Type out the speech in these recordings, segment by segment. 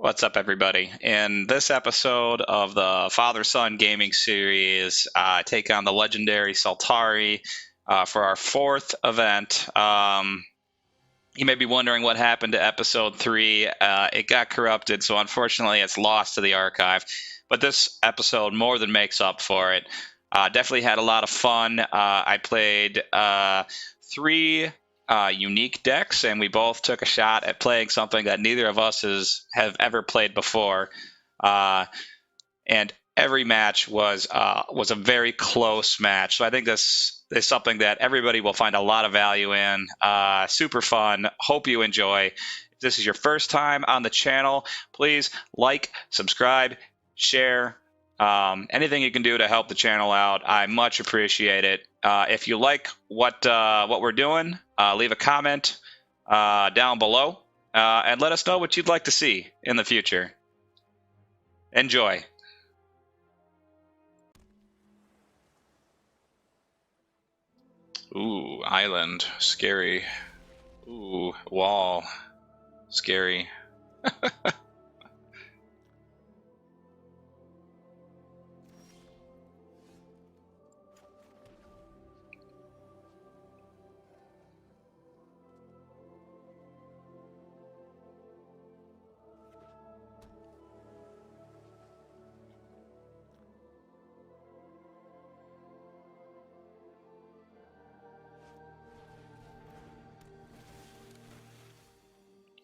What's up, everybody? In this episode of the Father-Son Gaming Series, I take on the legendary Soltari for our fourth event. You may be wondering what happened to episode 3. It got corrupted, so unfortunately it's lost to the archive. But this episode more than makes up for it. Definitely had a lot of fun. I played 3 unique decks, and we both took a shot at playing something that neither of us have ever played before. And every match was a very close match. So I think this is something that everybody will find a lot of value in. Super fun. Hope you enjoy. If this is your first time on the channel, please like, subscribe, share. Anything you can do to help the channel out, I much appreciate it. If you like what we're doing, leave a comment down below and let us know what you'd like to see in the future. Enjoy. Ooh, island. Scary. Ooh, wall. Scary.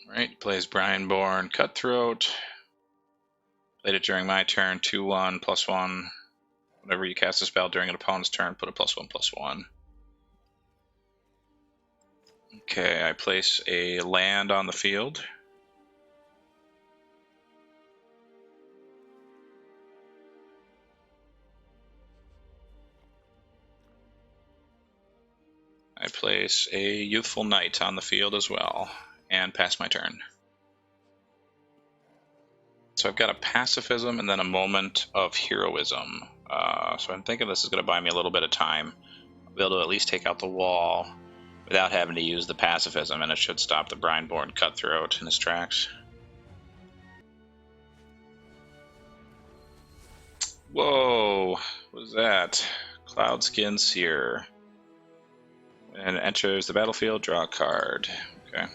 Right, plays Brian Bourne, Cutthroat. Played it during my turn, 2/1, +1. Whenever you cast a spell during an opponent's turn, put a +1/+1. Okay, I place a land on the field. I place a Youthful Knight on the field as well, and pass my turn. So I've got a Pacifism and then a Moment of Heroism. So I'm thinking this is going to buy me a little bit of time. I'll be able to at least take out the wall without having to use the Pacifism, and it should stop the Brineborn Cutthroat in his tracks. Whoa, what is that? Cloudskin Seer. And it enters the battlefield, draw a card. Okay.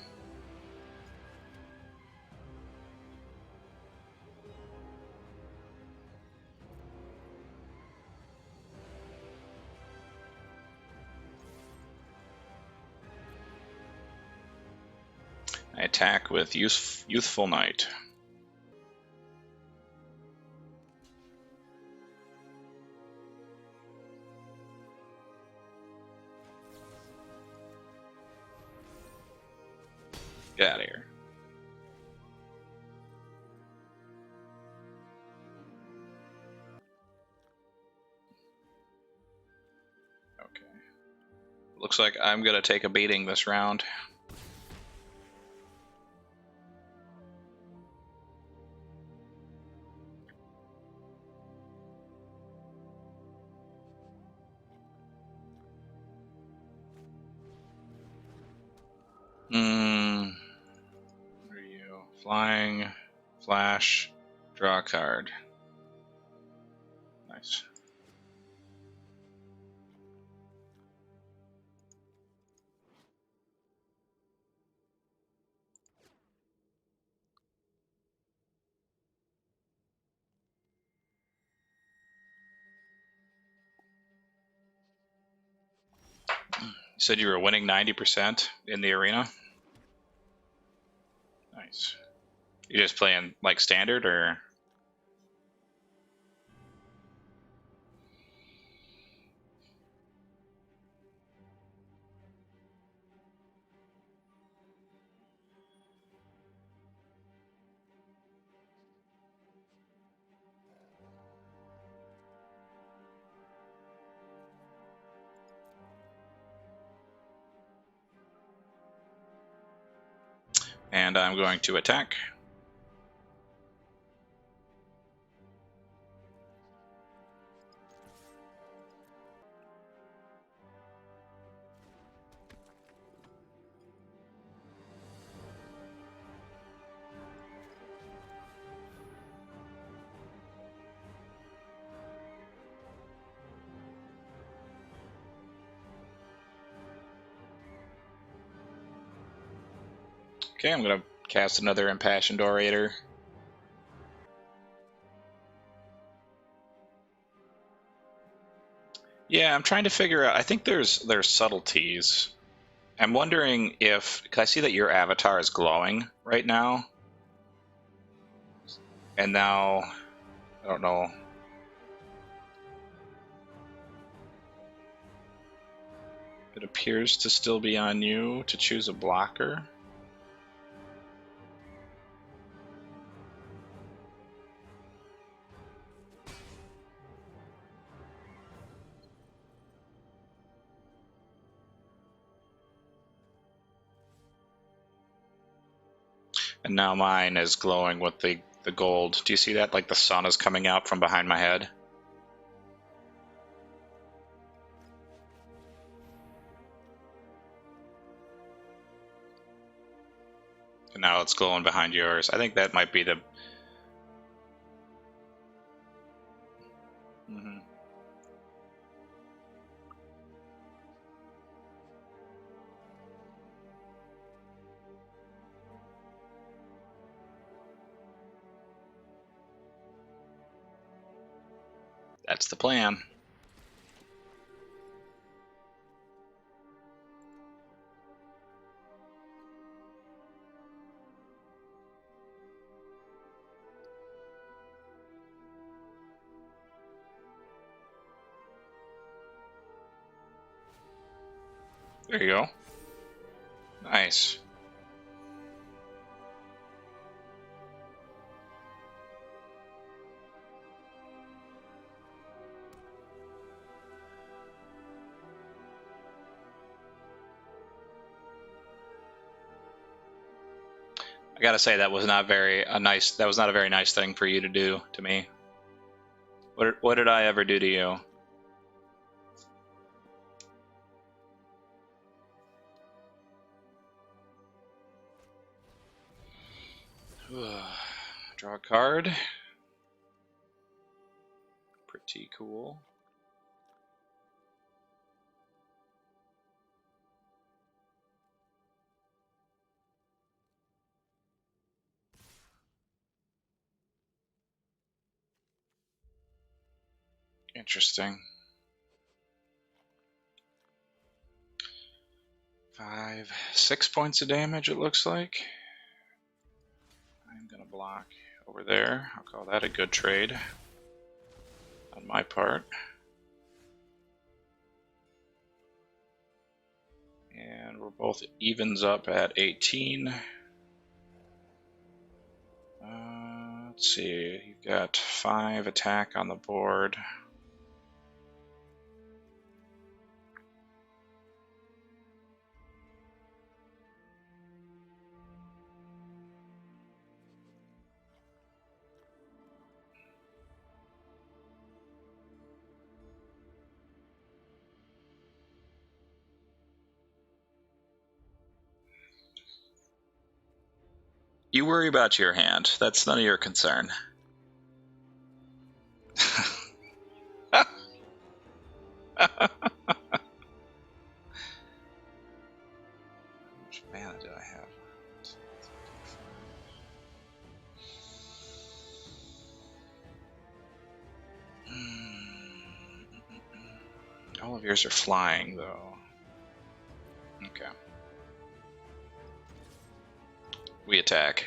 I attack with Youthful Knight. Get out of here. Okay. Looks like I'm going to take a beating this round. Where are you? Flying, flash, draw a card. Nice. You said you were winning 90% in the arena? Nice. You just playing like standard or? And I'm going to attack. Okay, I'm gonna cast another Impassioned Orator. Yeah, I'm trying to figure out. I think there's subtleties. I'm wondering if, because I see that your avatar is glowing right now, and now I don't know. It appears to still be on you to choose a blocker. And now mine is glowing with the gold. Do you see that? Like the sun is coming out from behind my head. And now it's glowing behind yours. I think that might be the... Mm-hmm. That's the plan. There you go. Nice. I gotta say that was not that was not a very nice thing for you to do to me. What did I ever do to you? Draw a card. Pretty cool. Interesting. 6 points of damage, it looks like. I'm gonna block over there. I'll call that a good trade on my part. And we're both evens up at 18. Let's see, you've got 5 attack on the board. You worry about your hand. That's none of your concern. How much mana do I have? All of yours are flying, though. Okay. We attack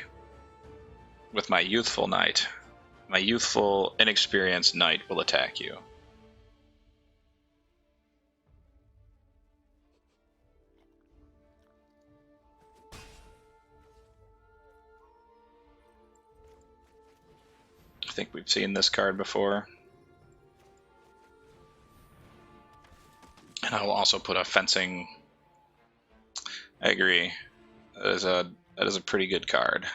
with my youthful knight. My youthful, inexperienced knight will attack you. I think we've seen this card before. And I will also put a fencing. I agree. That is a pretty good card.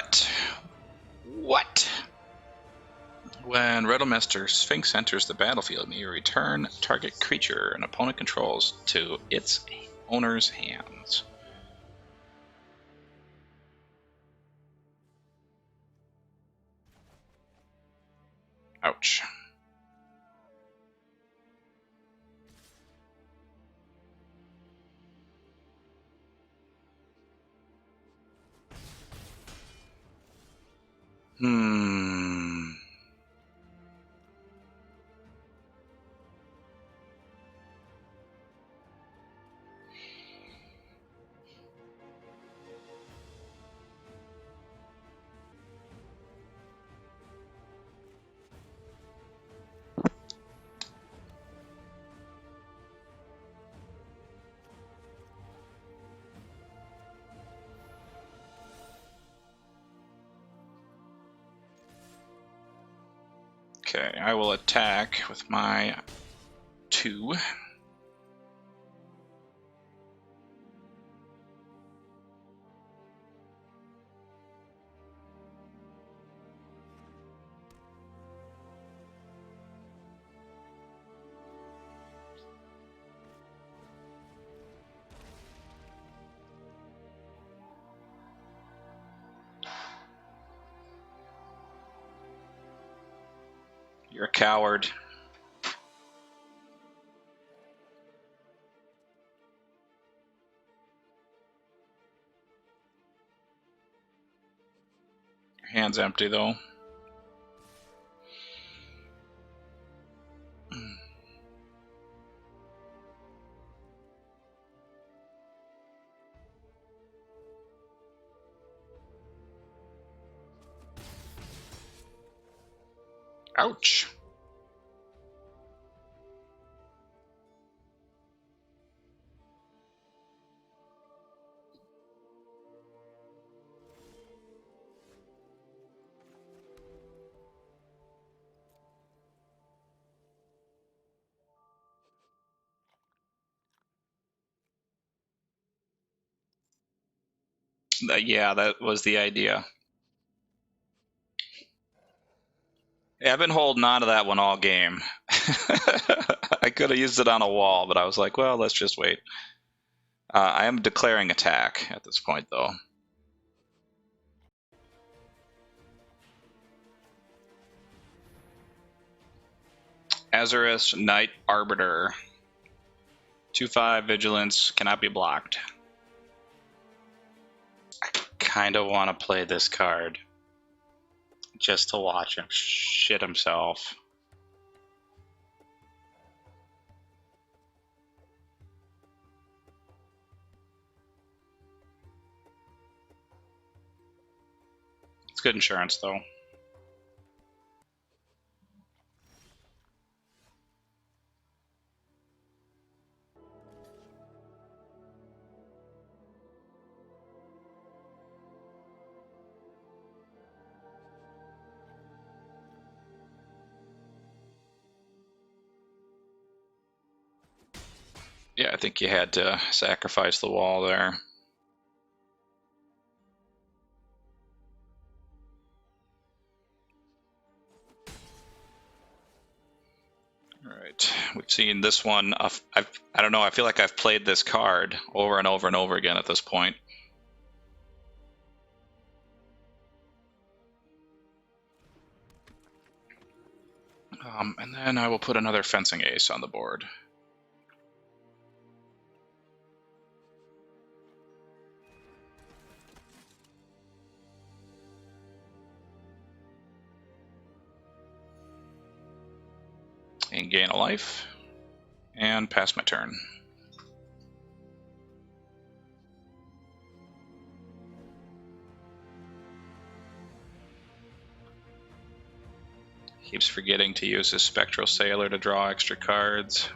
What? What? When Riddlemaster Sphinx enters the battlefield, you return target creature an opponent controls to its owner's hands. Ouch. Okay, I will attack with my 2. You're a coward. Your hand's empty, though. Ouch. Yeah, that was the idea. Yeah, I've been holding on to that one all game. I could have used it on a wall, but I was like, well, let's just wait. I am declaring attack at this point, though. Azarus Knight Arbiter. 2/5 vigilance, cannot be blocked. I kind of want to play this card just to watch him shit himself. It's good insurance, though. Yeah, I think you had to sacrifice the wall there. All right, we've seen this one. I don't know. I feel like I've played this card over and over and over again at this point. And then I will put another fencing ace on the board. And gain a life. And pass my turn. Keeps forgetting to use his Spectral Sailor to draw extra cards.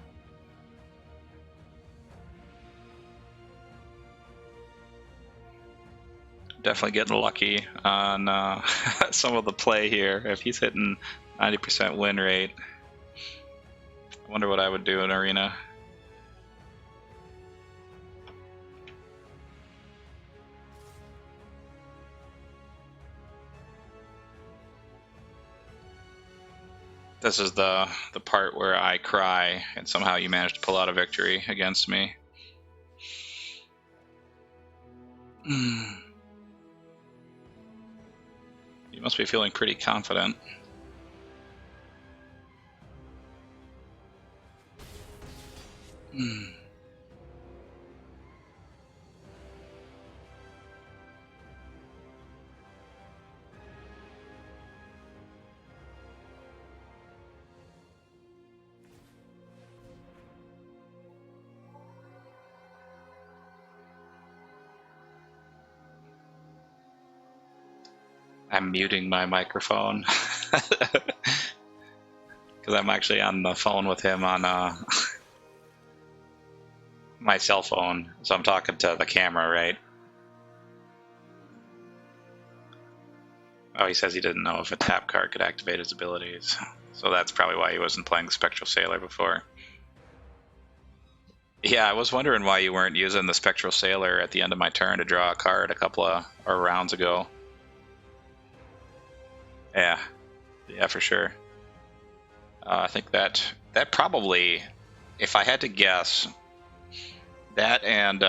Definitely getting lucky on some of the play here. If he's hitting 90% win rate, I wonder what I would do in Arena. This is the part where I cry, and somehow you managed to pull out a victory against me. You must be feeling pretty confident. I'm muting my microphone because I'm actually on the phone with him on my cell phone, so I'm talking to the camera, right? Oh, he says he didn't know if a tap card could activate his abilities, so that's probably why he wasn't playing the Spectral Sailor before. Yeah, I was wondering why you weren't using the Spectral Sailor at the end of my turn to draw a card a couple of rounds ago. Yeah, for sure. I think that probably, if I had to guess, that and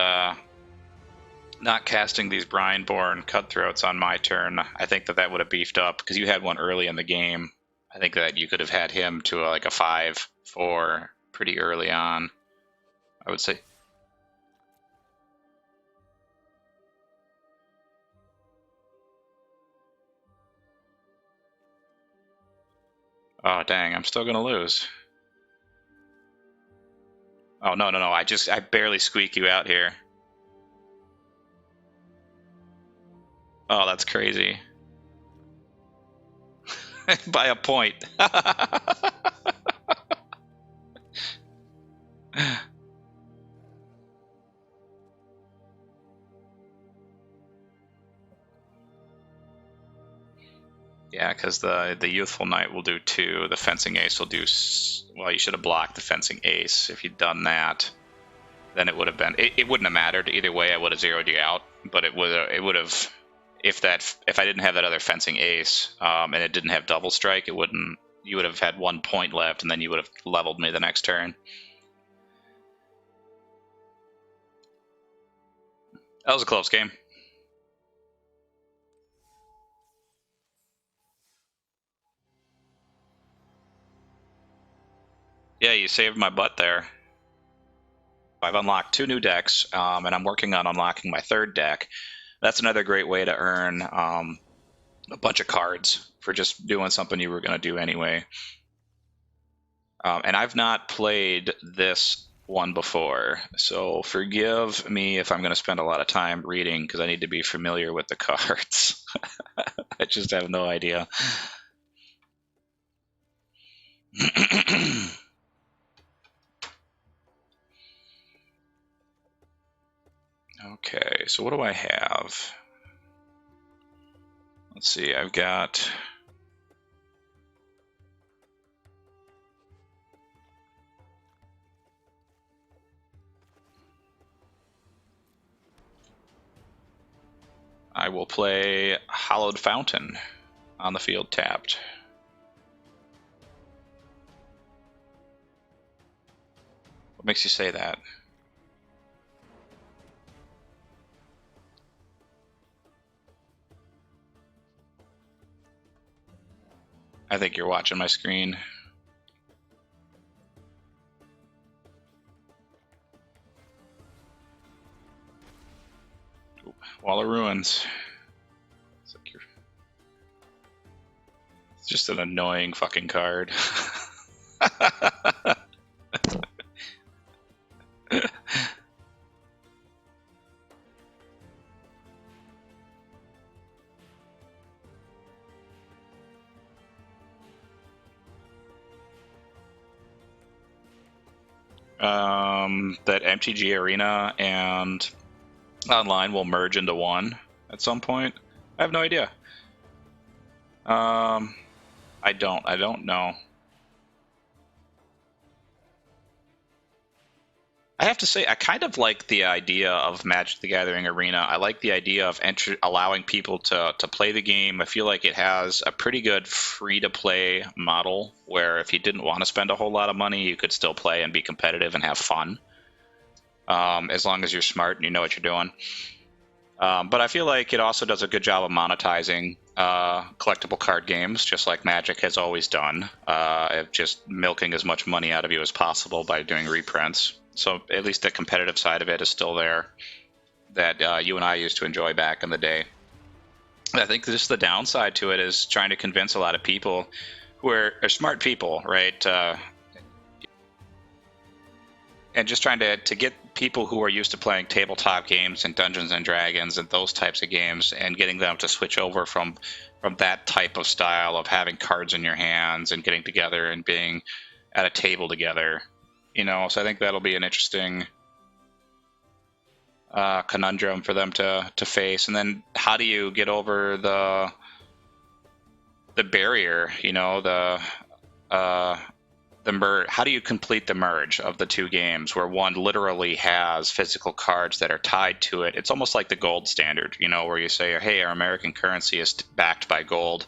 not casting these Brineborn Cutthroats on my turn, I think that would have beefed up, because you had one early in the game. I think that you could have had him to like a 5/4 pretty early on, I would say. Oh, dang, I'm still going to lose. Oh, no. I barely squeak you out here. Oh, that's crazy. By a point. Yeah, because the Youthful Knight will do 2. The Fencing Ace will do... Well, you should have blocked the Fencing Ace. If you'd done that, then it would have been... It wouldn't have mattered. Either way, I would have zeroed you out. But it would have... If I didn't have that other Fencing Ace, and it didn't have Double Strike, it wouldn't... You would have had 1 point left, and then you would have leveled me the next turn. That was a close game. Yeah, you saved my butt there. I've unlocked 2 new decks, and I'm working on unlocking my 3rd deck. That's another great way to earn a bunch of cards for just doing something you were going to do anyway. And I've not played this one before, so forgive me if I'm going to spend a lot of time reading, because I need to be familiar with the cards. I just have no idea. Okay, so what do I have? Let's see, I've got... I will play Hallowed Fountain on the field tapped. What makes you say that? I think you're watching my screen. Ooh, Wall of Ruins. It's just an annoying fucking card. That MTG Arena and online will merge into one at some point. I have no idea. I don't know. I I have to say, I kind of like the idea of Magic the Gathering Arena. I like the idea of allowing people to play the game. I feel like it has a pretty good free-to-play model where if you didn't want to spend a whole lot of money, you could still play and be competitive and have fun, as long as you're smart and you know what you're doing. But I feel like it also does a good job of monetizing collectible card games, just like Magic has always done, just milking as much money out of you as possible by doing reprints. So at least the competitive side of it is still there that you and I used to enjoy back in the day. I think just the downside to it is trying to convince a lot of people who are smart people, right? And just trying to get people who are used to playing tabletop games and Dungeons and Dragons and those types of games and getting them to switch over from that type of style of having cards in your hands and getting together and being at a table together. So I think that'll be an interesting conundrum for them to face. And then how do you get over the barrier, how do you complete the merge of the two games where one literally has physical cards that are tied to it? It's almost like the gold standard, where you say, hey, our American currency is backed by gold.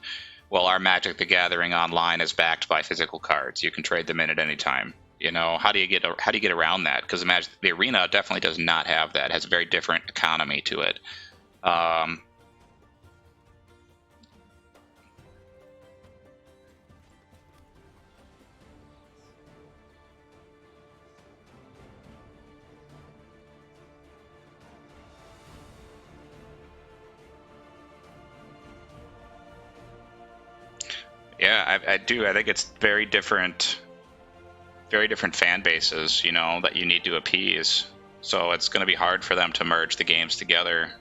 Well, our Magic the Gathering online is backed by physical cards. You can trade them in at any time. How do you get around that? Because the Arena definitely does not have that. It has a very different economy to it. Yeah, I do. I think it's very different fan bases, that you need to appease. So it's going to be hard for them to merge the games together.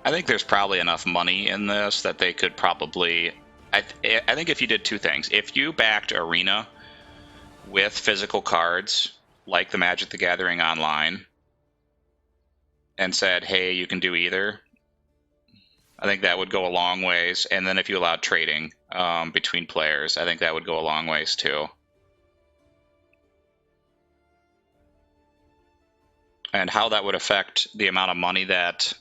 I think there's probably enough money in this that they could probably... I think if you did two things. If you backed Arena with physical cards, like the Magic the Gathering Online, and said, hey, you can do either, I think that would go a long ways. And then if you allowed trading between players, I think that would go a long ways too. And how that would affect the amount of money that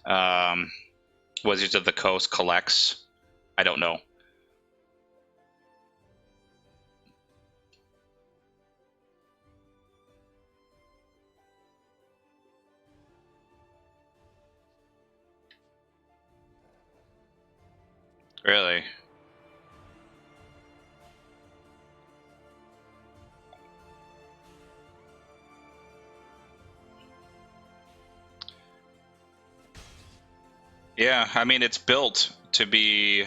Wizards of the Coast collects, I don't know. Really? Yeah, I mean, it's built to be...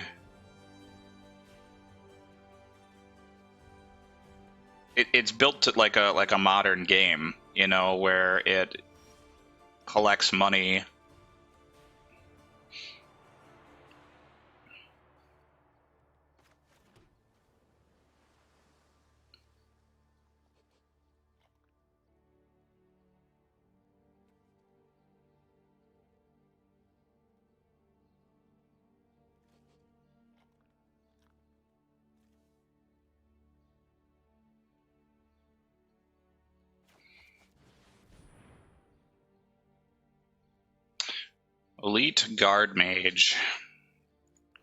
It's built to like a modern game, where it collects money. Elite Guard Mage.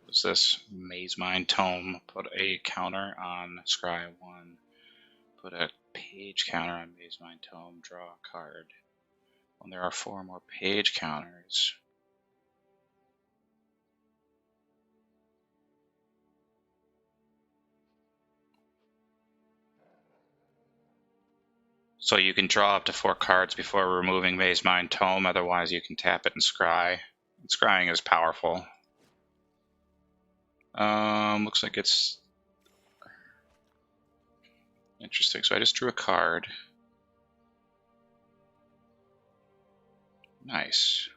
What's this? Maze Mind Tome. Put a counter on Scry 1. Put a page counter on Maze Mind Tome. Draw a card. When there are 4 more page counters. So you can draw up to 4 cards before removing Maze Mind Tome, otherwise you can tap it and scry. And scrying is powerful. Looks like it's interesting. So I just drew a card. Nice.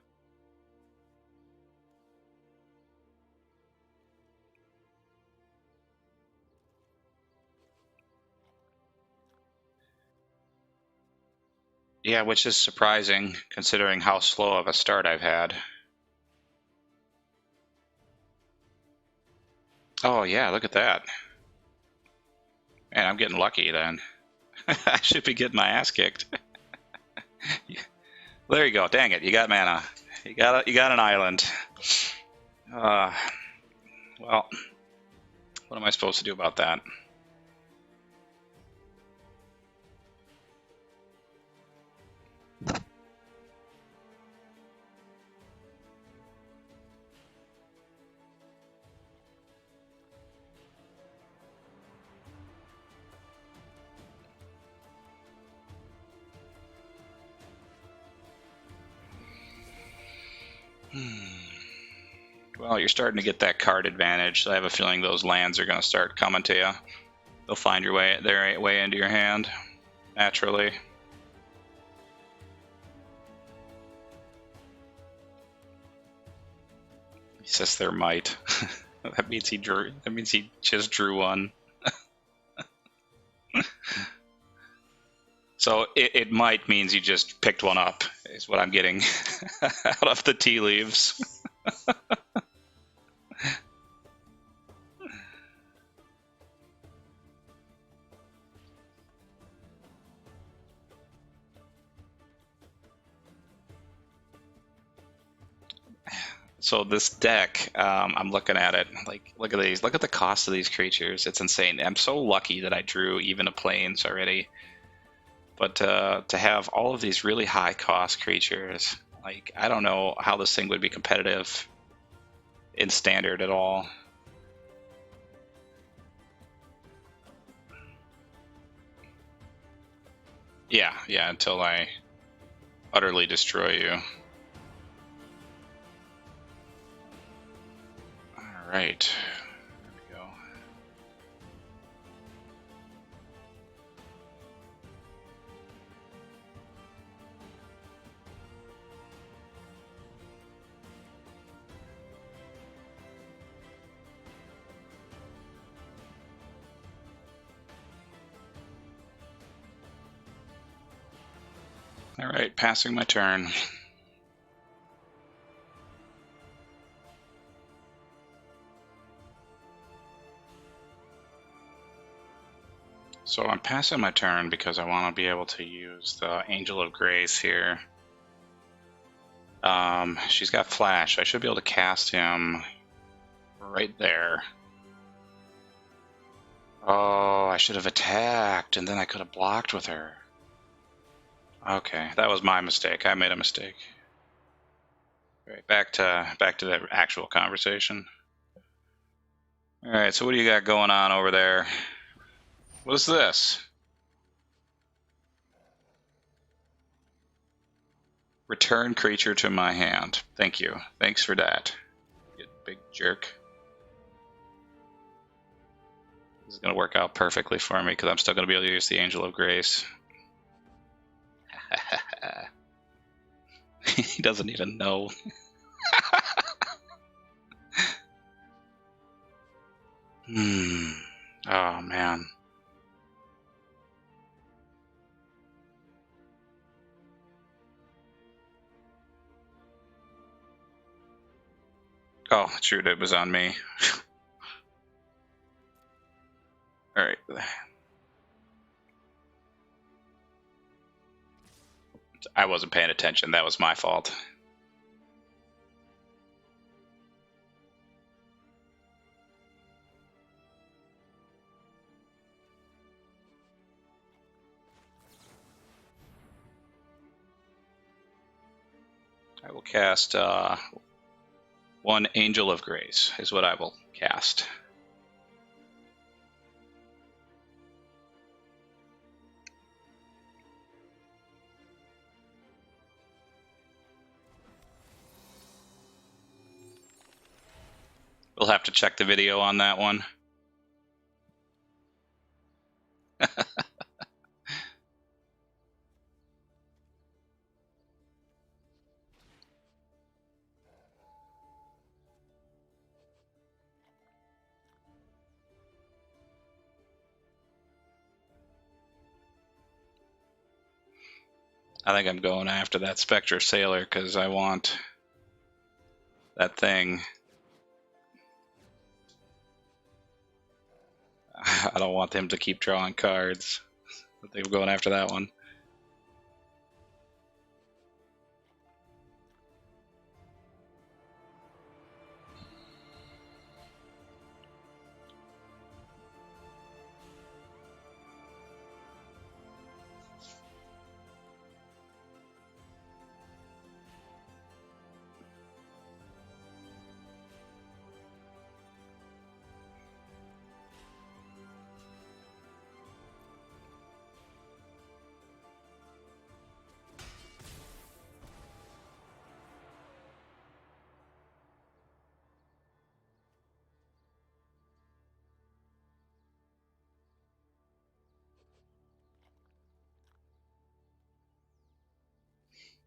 Yeah, which is surprising considering how slow of a start I've had. Oh yeah, look at that. Man, I'm getting lucky then. I should be getting my ass kicked. There you go. Dang it! You got mana. You got an island. Well, what am I supposed to do about that? Well, you're starting to get that card advantage, so I have a feeling those lands are going to start coming to you. They'll find their way into your hand, naturally. He says there might. That means he just drew one. So it might means you just picked one up, is what I'm getting out of the tea leaves. So this deck, I'm looking at it, like, look at these. Look at the cost of these creatures. It's insane. I'm so lucky that I drew even a plains already. But to have all of these really high cost creatures, like, I don't know how this thing would be competitive in standard at all. Yeah, until I utterly destroy you. Alright. There we go. Alright, passing my turn. So I'm passing my turn because I want to be able to use the Angel of Grace here. She's got Flash. I should be able to cast him right there. Oh, I should have attacked, and then I could have blocked with her. Okay, that was my mistake. I made a mistake. All right, back to the actual conversation. All right, so what do you got going on over there? What is this? Return creature to my hand. Thank you. Thanks for that, you big jerk. This is going to work out perfectly for me because I'm still going to be able to use the Angel of Grace. He doesn't even know. Oh, man. Oh, shoot, it was on me. All right. I wasn't paying attention. That was my fault. I will cast one Angel of Grace is what I will cast. We'll have to check the video on that one. I think I'm going after that Spectre Sailor because I want that thing. I don't want them to keep drawing cards. But they were going after that one.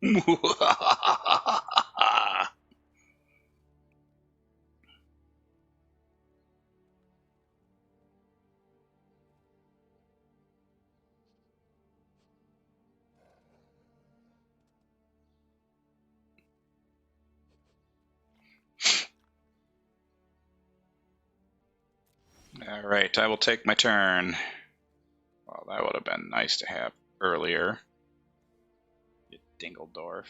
All right, I will take my turn. Well, that would have been nice to have earlier. You Dingledorf.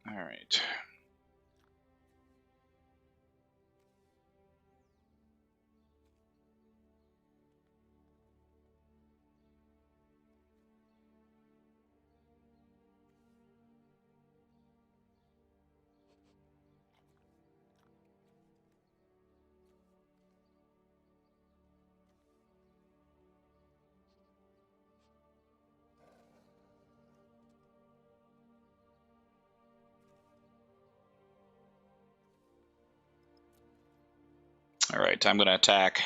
All right. All right, I'm going to attack.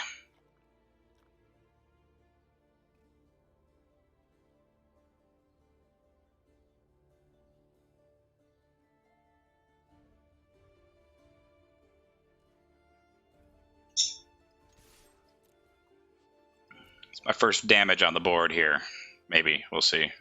It's my first damage on the board here. Maybe. We'll see.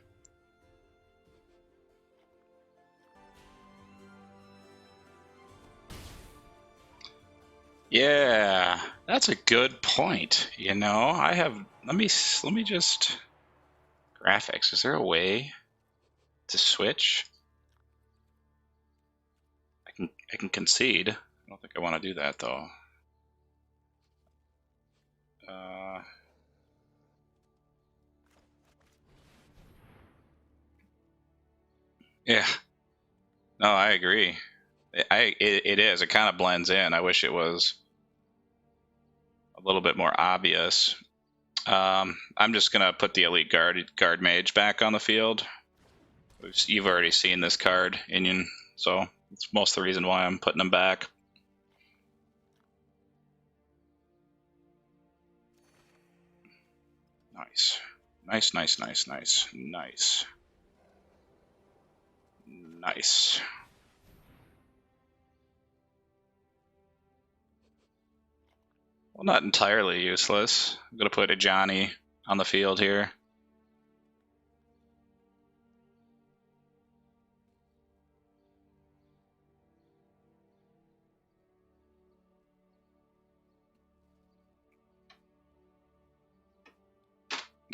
Yeah, that's a good point. You know, I have. Let me just graphics. Is there a way to switch? I can concede. I don't think I want to do that though. Yeah. No, I agree. It is. It kind of blends in. I wish it was a little bit more obvious. I'm just gonna put the elite guard mage back on the field. You've already seen this card, Inion, so it's most of the reason why I'm putting them back. Nice. Nice, nice, nice, nice, nice. Nice. Well, not entirely useless. I'm going to put a Johnny on the field here.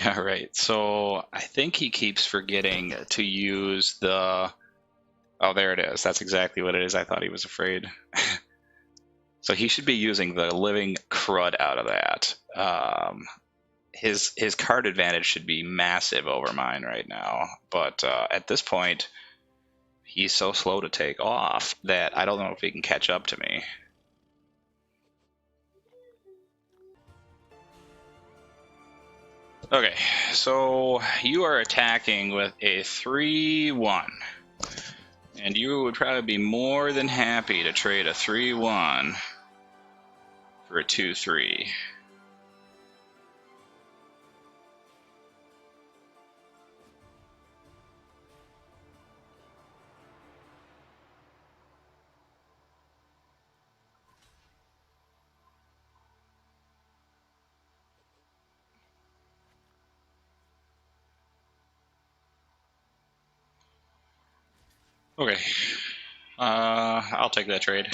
All right, so I think he keeps forgetting to use the... Oh, there it is. That's exactly what it is. I thought he was afraid. So he should be using the living crud out of that. His card advantage should be massive over mine right now. But at this point, he's so slow to take off that I don't know if he can catch up to me. Okay, so you are attacking with a 3-1. And you would probably be more than happy to trade a 3-1 for a 2-3. Okay. I'll take that trade.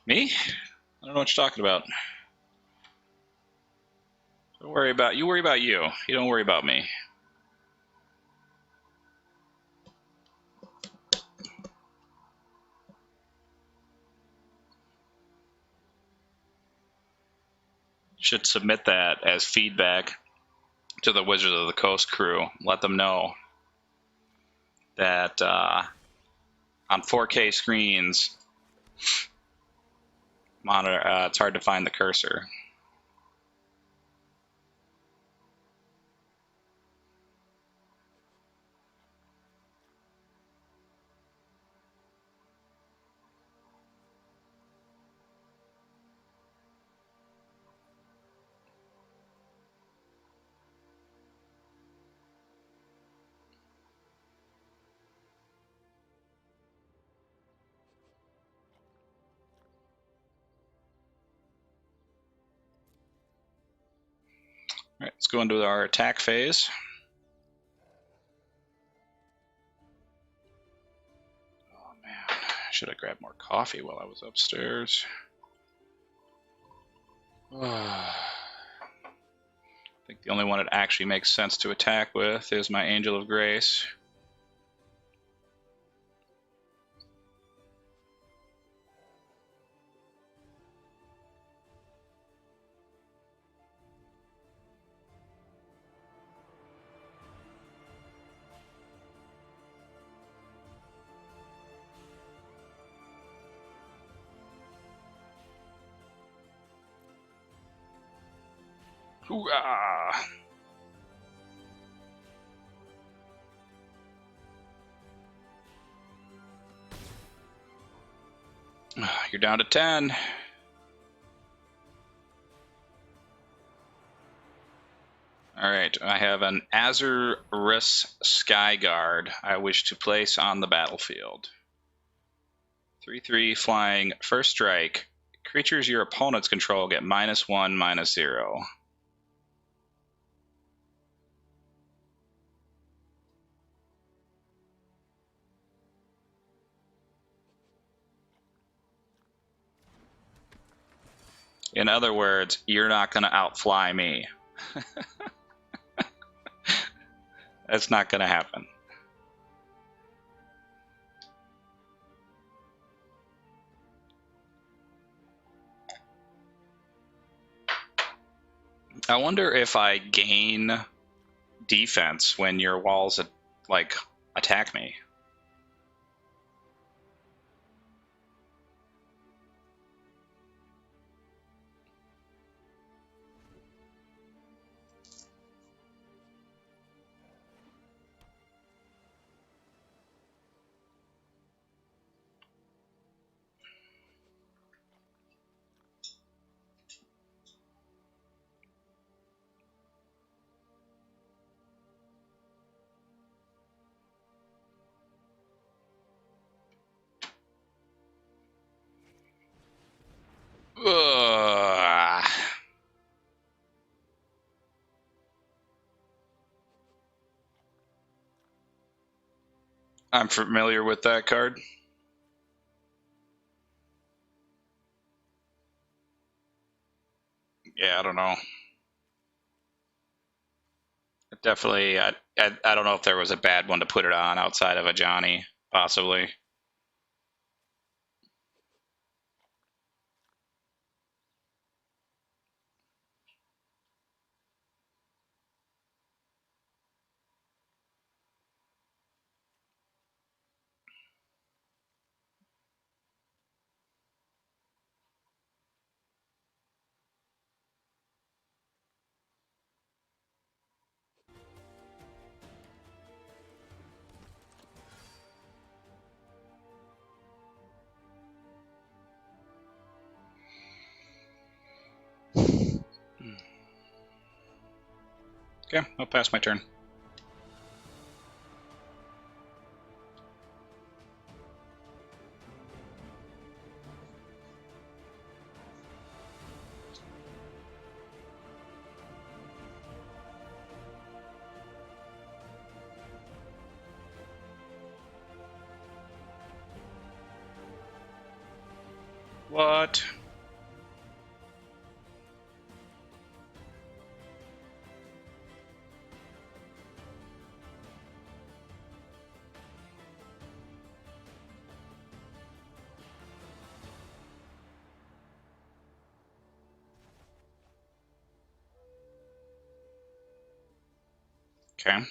Me? I don't know what you're talking about. Don't worry about you. Worry about you. You don't worry about me. Should submit that as feedback to the Wizards of the Coast crew. Let them know that on 4K screens, monitor it's hard to find the cursor. All right, let's go into our attack phase. Oh man, I should have grabbed more coffee while I was upstairs. I think the only one it actually makes sense to attack with is my Angel of Grace. Hoorah! You're down to 10. All right, I have an Azurus Skyguard I wish to place on the battlefield. 3/3 flying, first strike. Creatures your opponents control get -1, -0. In other words, you're not going to outfly me. That's not going to happen. I wonder if I gain defense when your walls like attack me. Ugh. I'm familiar with that card. Yeah, I don't know. Definitely, I don't know if there was a bad one to put it on outside of a Johnny, possibly. Okay, I'll pass my turn. What? Okay.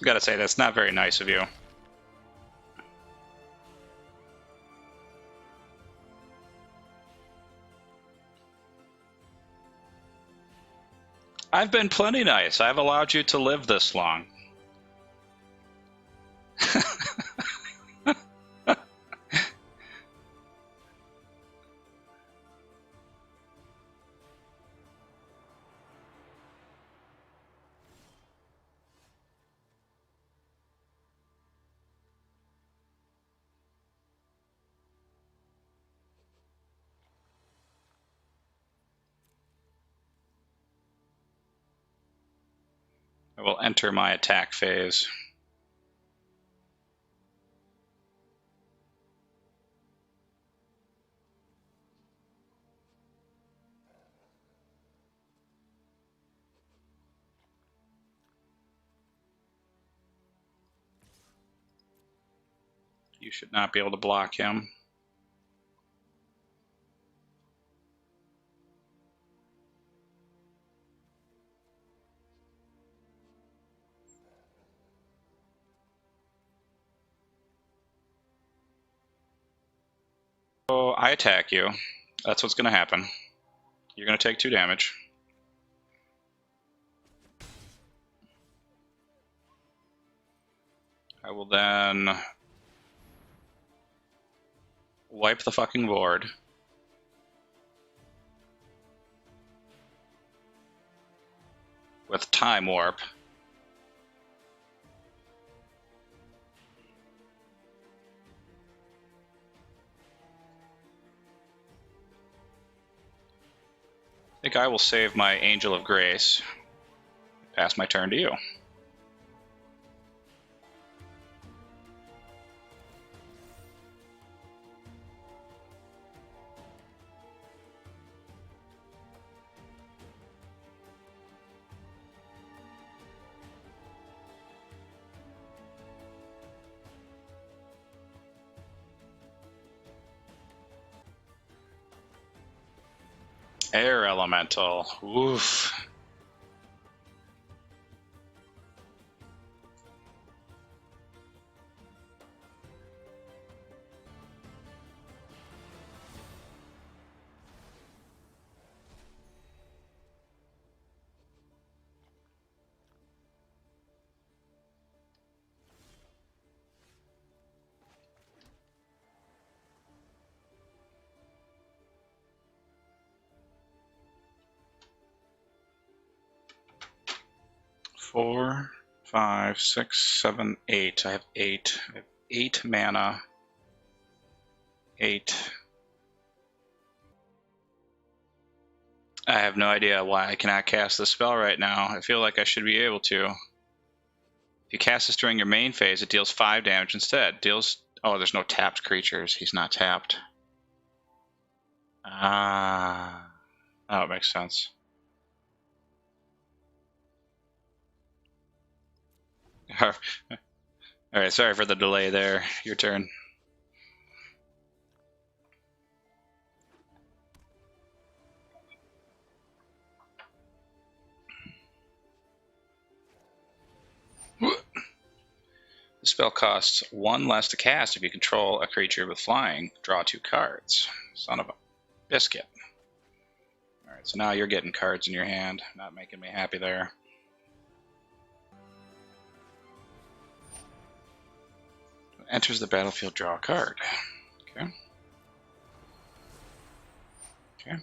Gotta say, that's not very nice of you. I've been plenty nice. I've allowed you to live this long. I will enter my attack phase. You should not be able to block him. So I attack you. That's what's going to happen. You're going to take 2 damage. I will then wipe the fucking board. With Time Warp. I think I will save my Angel of Grace. Pass my turn to you. Air Elemental. Oof. Four, 5, 6, 7, 8. I have 8. I have 8 mana. 8. I have no idea why I cannot cast this spell right now. I feel like I should be able to. If you cast this during your main phase, it deals 5 damage instead. Deals... Oh, there's no tapped creatures. He's not tapped. Ah. Oh, it makes sense. Alright, sorry for the delay there. Your turn. The spell costs 1 less to cast if you control a creature with flying. Draw 2 cards. Son of a biscuit. Alright, so now you're getting cards in your hand. Not making me happy there. Enters the battlefield, draw a card. Okay. Okay.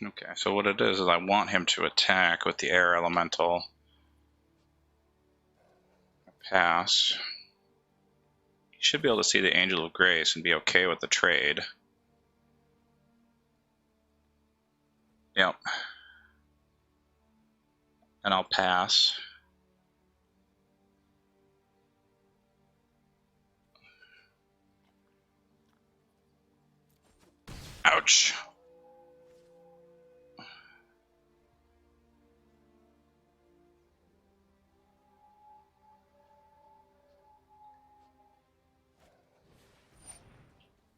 Okay, so what it is I want him to attack with the air elemental. Pass. He should be able to see the Angel of Grace and be okay with the trade. Yep. And I'll pass. Ouch.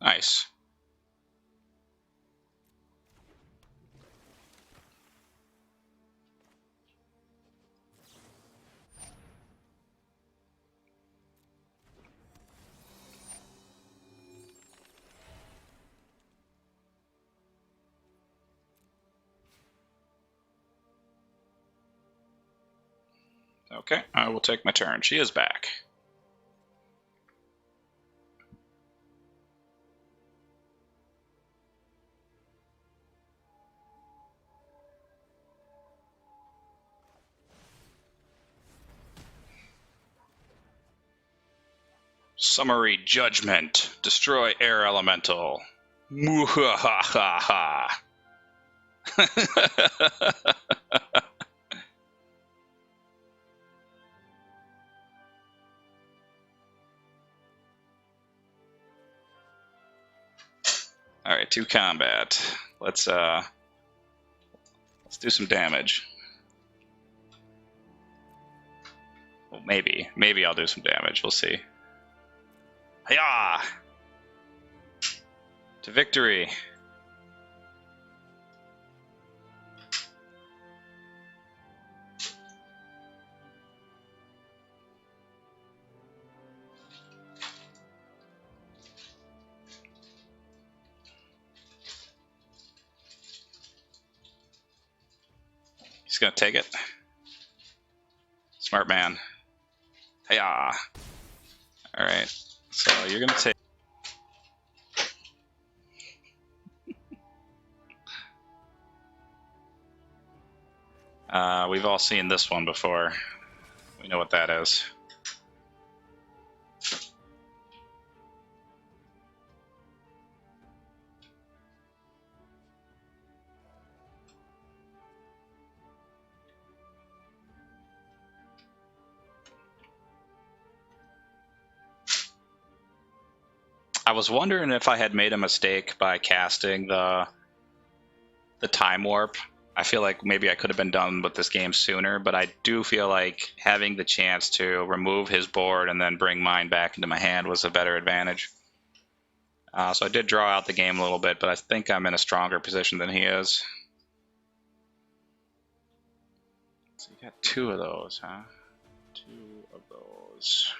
Nice. Okay, I will take my turn. She is back. Summary Judgment. Destroy air elemental. Muhahaha. Alright, 2 combat. Let's do some damage. Well, maybe I'll do some damage. We'll see. Hiya! To victory. He's gonna take it. Smart man. Hiya! Alright, so you're gonna take. We've all seen this one before. We know what that is. I was wondering if I had made a mistake by casting the time warp. I feel like maybe I could have been done with this game sooner, but I do feel like having the chance to remove his board and then bring mine back into my hand was a better advantage. So I did draw out the game a little bit, but I think I'm in a stronger position than he is. So you got 2 of those, huh? 2 of those.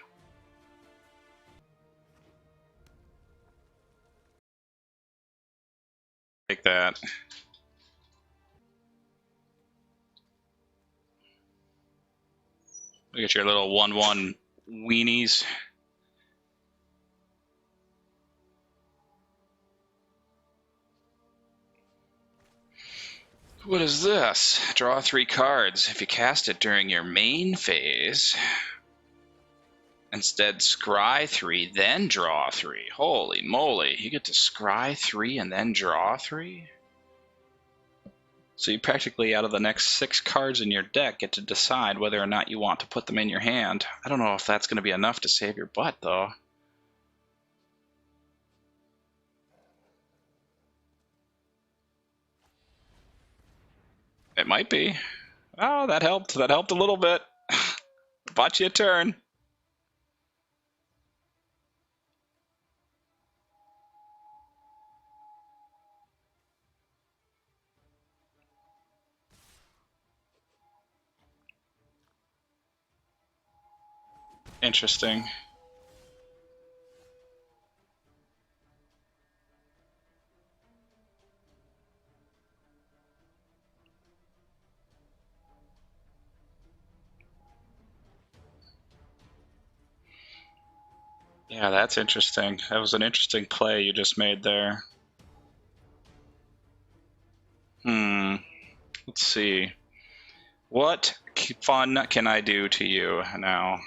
Take that. Look at your little 1/1 weenies. What is this? Draw 3 cards. If you cast it during your main phase, instead scry 3, then draw 3. Holy moly, you get to scry 3 and then draw 3? So you practically, out of the next 6 cards in your deck, get to decide whether or not you want to put them in your hand. I don't know if that's going to be enough to save your butt, though. It might be. Oh, that helped. That helped a little bit. Bought you a turn. Interesting. Yeah, that's interesting. That was an interesting play you just made there. Let's see. What fun can I do to you now?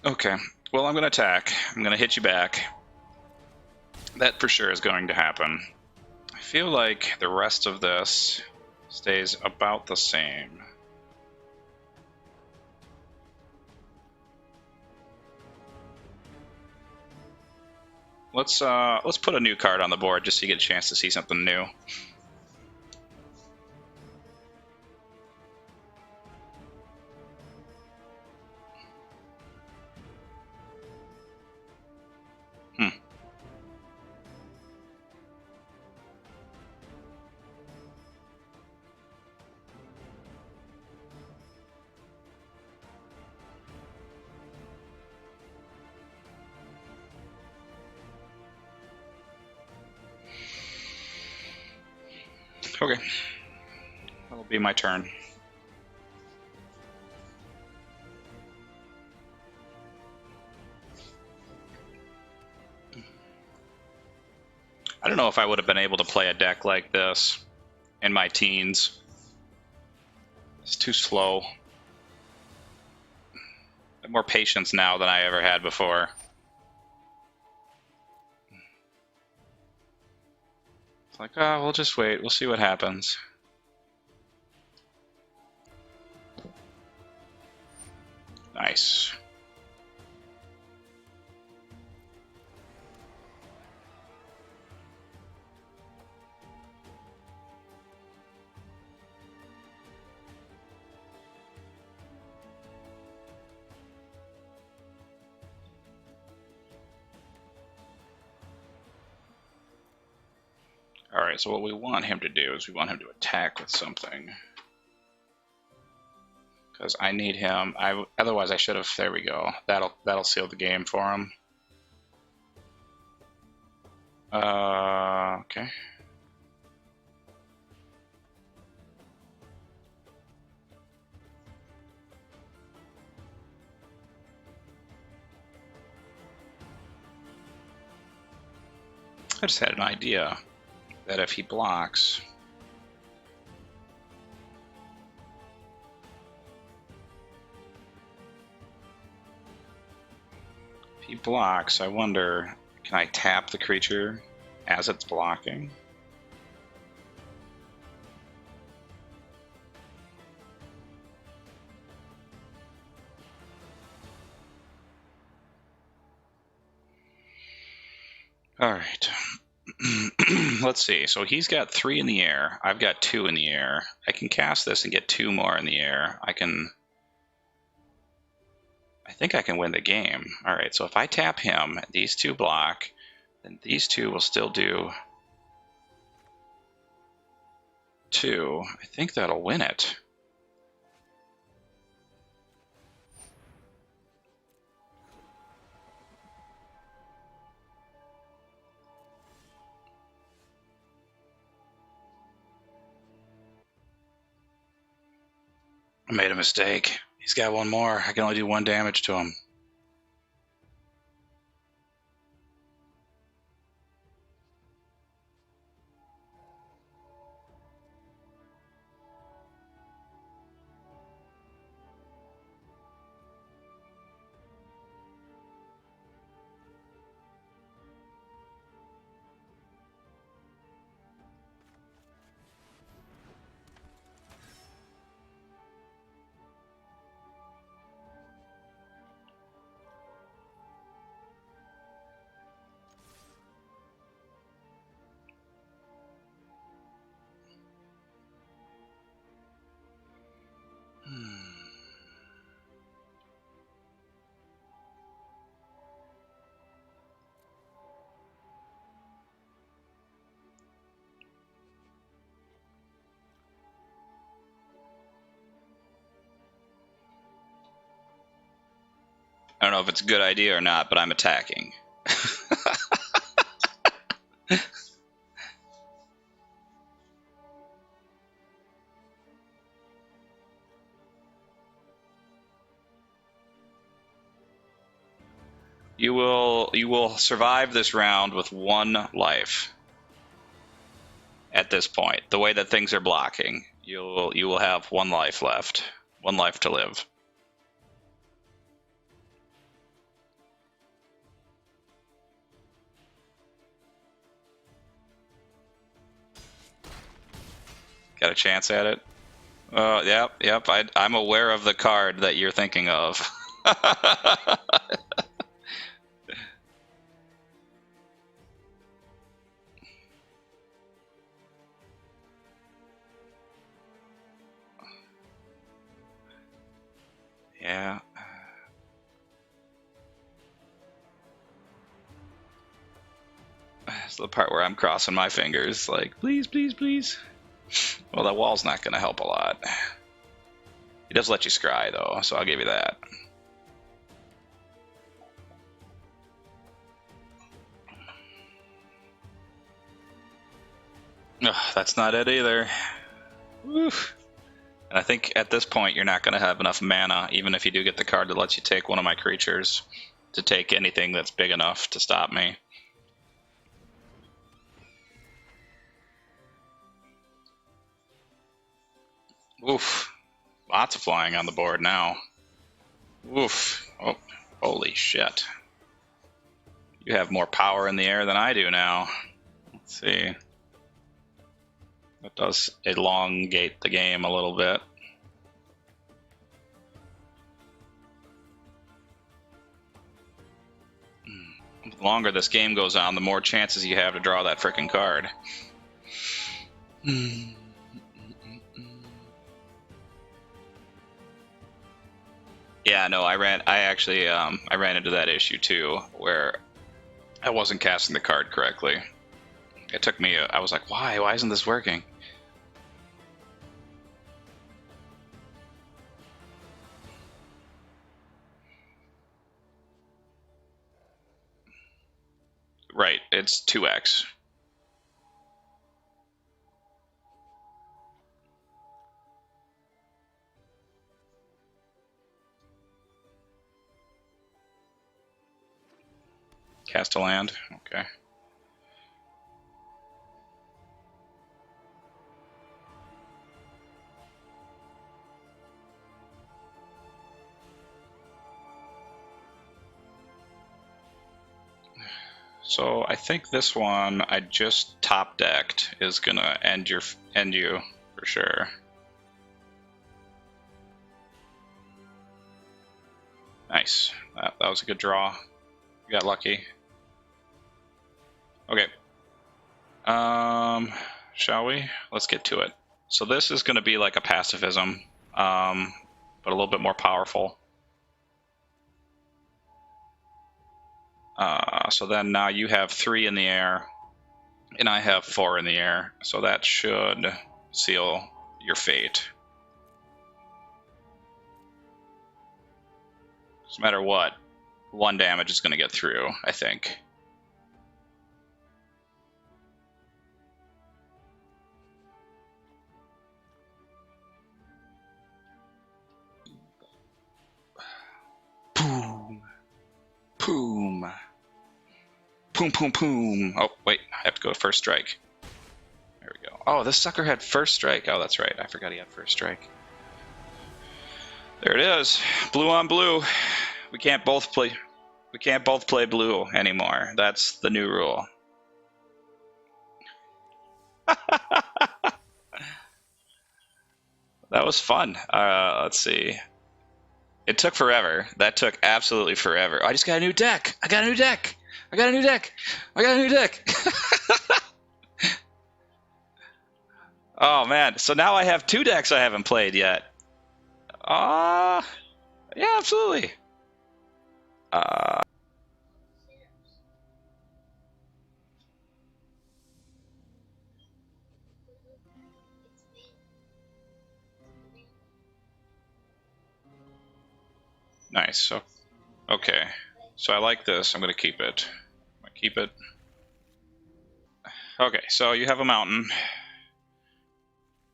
Okay, well, I'm going to attack. I'm going to hit you back. That for sure is going to happen. I feel like the rest of this stays about the same. Let's put a new card on the board just so you get a chance to see something new. Okay, that'll be my turn. I don't know if I would have been able to play a deck like this in my teens. It's too slow. I have more patience now than I ever had before. It's like, oh, we'll just wait. We'll see what happens. Nice. Alright, so what we want him to do is we want him to attack with something. Because I need him. Otherwise I should have... There we go. That'll seal the game for him. Okay. I just had an idea that if he blocks... If he blocks, I wonder, can I tap the creature as it's blocking? Alright. Let's see. So he's got 3 in the air. I've got 2 in the air. I can cast this and get 2 more in the air. I think I can win the game. Alright, so if I tap him, these 2 block, then these 2 will still do 2. I think that'll win it. I made a mistake. He's got 1 more. I can only do 1 damage to him. I don't know if it's a good idea or not, but I'm attacking. You will survive this round with 1 life. At this point, the way that things are blocking, you will have 1 life left, 1 life to live. Got a chance at it? Yep. I'm aware of the card that you're thinking of. Yeah. That's the part where I'm crossing my fingers, like, please, please, please. Well, that wall's not going to help a lot. He does let you scry, though, so I'll give you that. Ugh, that's not it either. Oof. And I think at this point you're not going to have enough mana, even if you do get the card that lets you take one of my creatures, to take anything that's big enough to stop me. Oof. Lots of flying on the board now. Oof. Oh, holy shit. You have more power in the air than I do now. Let's see. That does elongate the game a little bit. The longer this game goes on, the more chances you have to draw that frickin' card. Yeah, no, I ran into that issue too, where I wasn't casting the card correctly. It took me, I was like, why isn't this working? Right, it's 2x. Cast a land, okay. So I think this one I just top decked is gonna end you for sure. Nice. That was a good draw. You got lucky. Okay. Shall we? Let's get to it. So this is going to be like a pacifism, but a little bit more powerful. So then now you have 3 in the air, and I have 4 in the air. So that should seal your fate. No matter what, 1 damage is going to get through, I think. Boom. Boom. Boom, boom, boom. Oh, wait, I have to go to first strike. There we go. Oh, this sucker had first strike. Oh, that's right. I forgot he had first strike. There it is. Blue on blue. We can't both play blue anymore. That's the new rule. That was fun. Let's see. It took forever. That took absolutely forever. I just got a new deck. I got a new deck. Oh, man. So now I have 2 decks I haven't played yet. Yeah, absolutely. Nice. So, okay. So I like this. I'm going to keep it. Okay, so you have a mountain.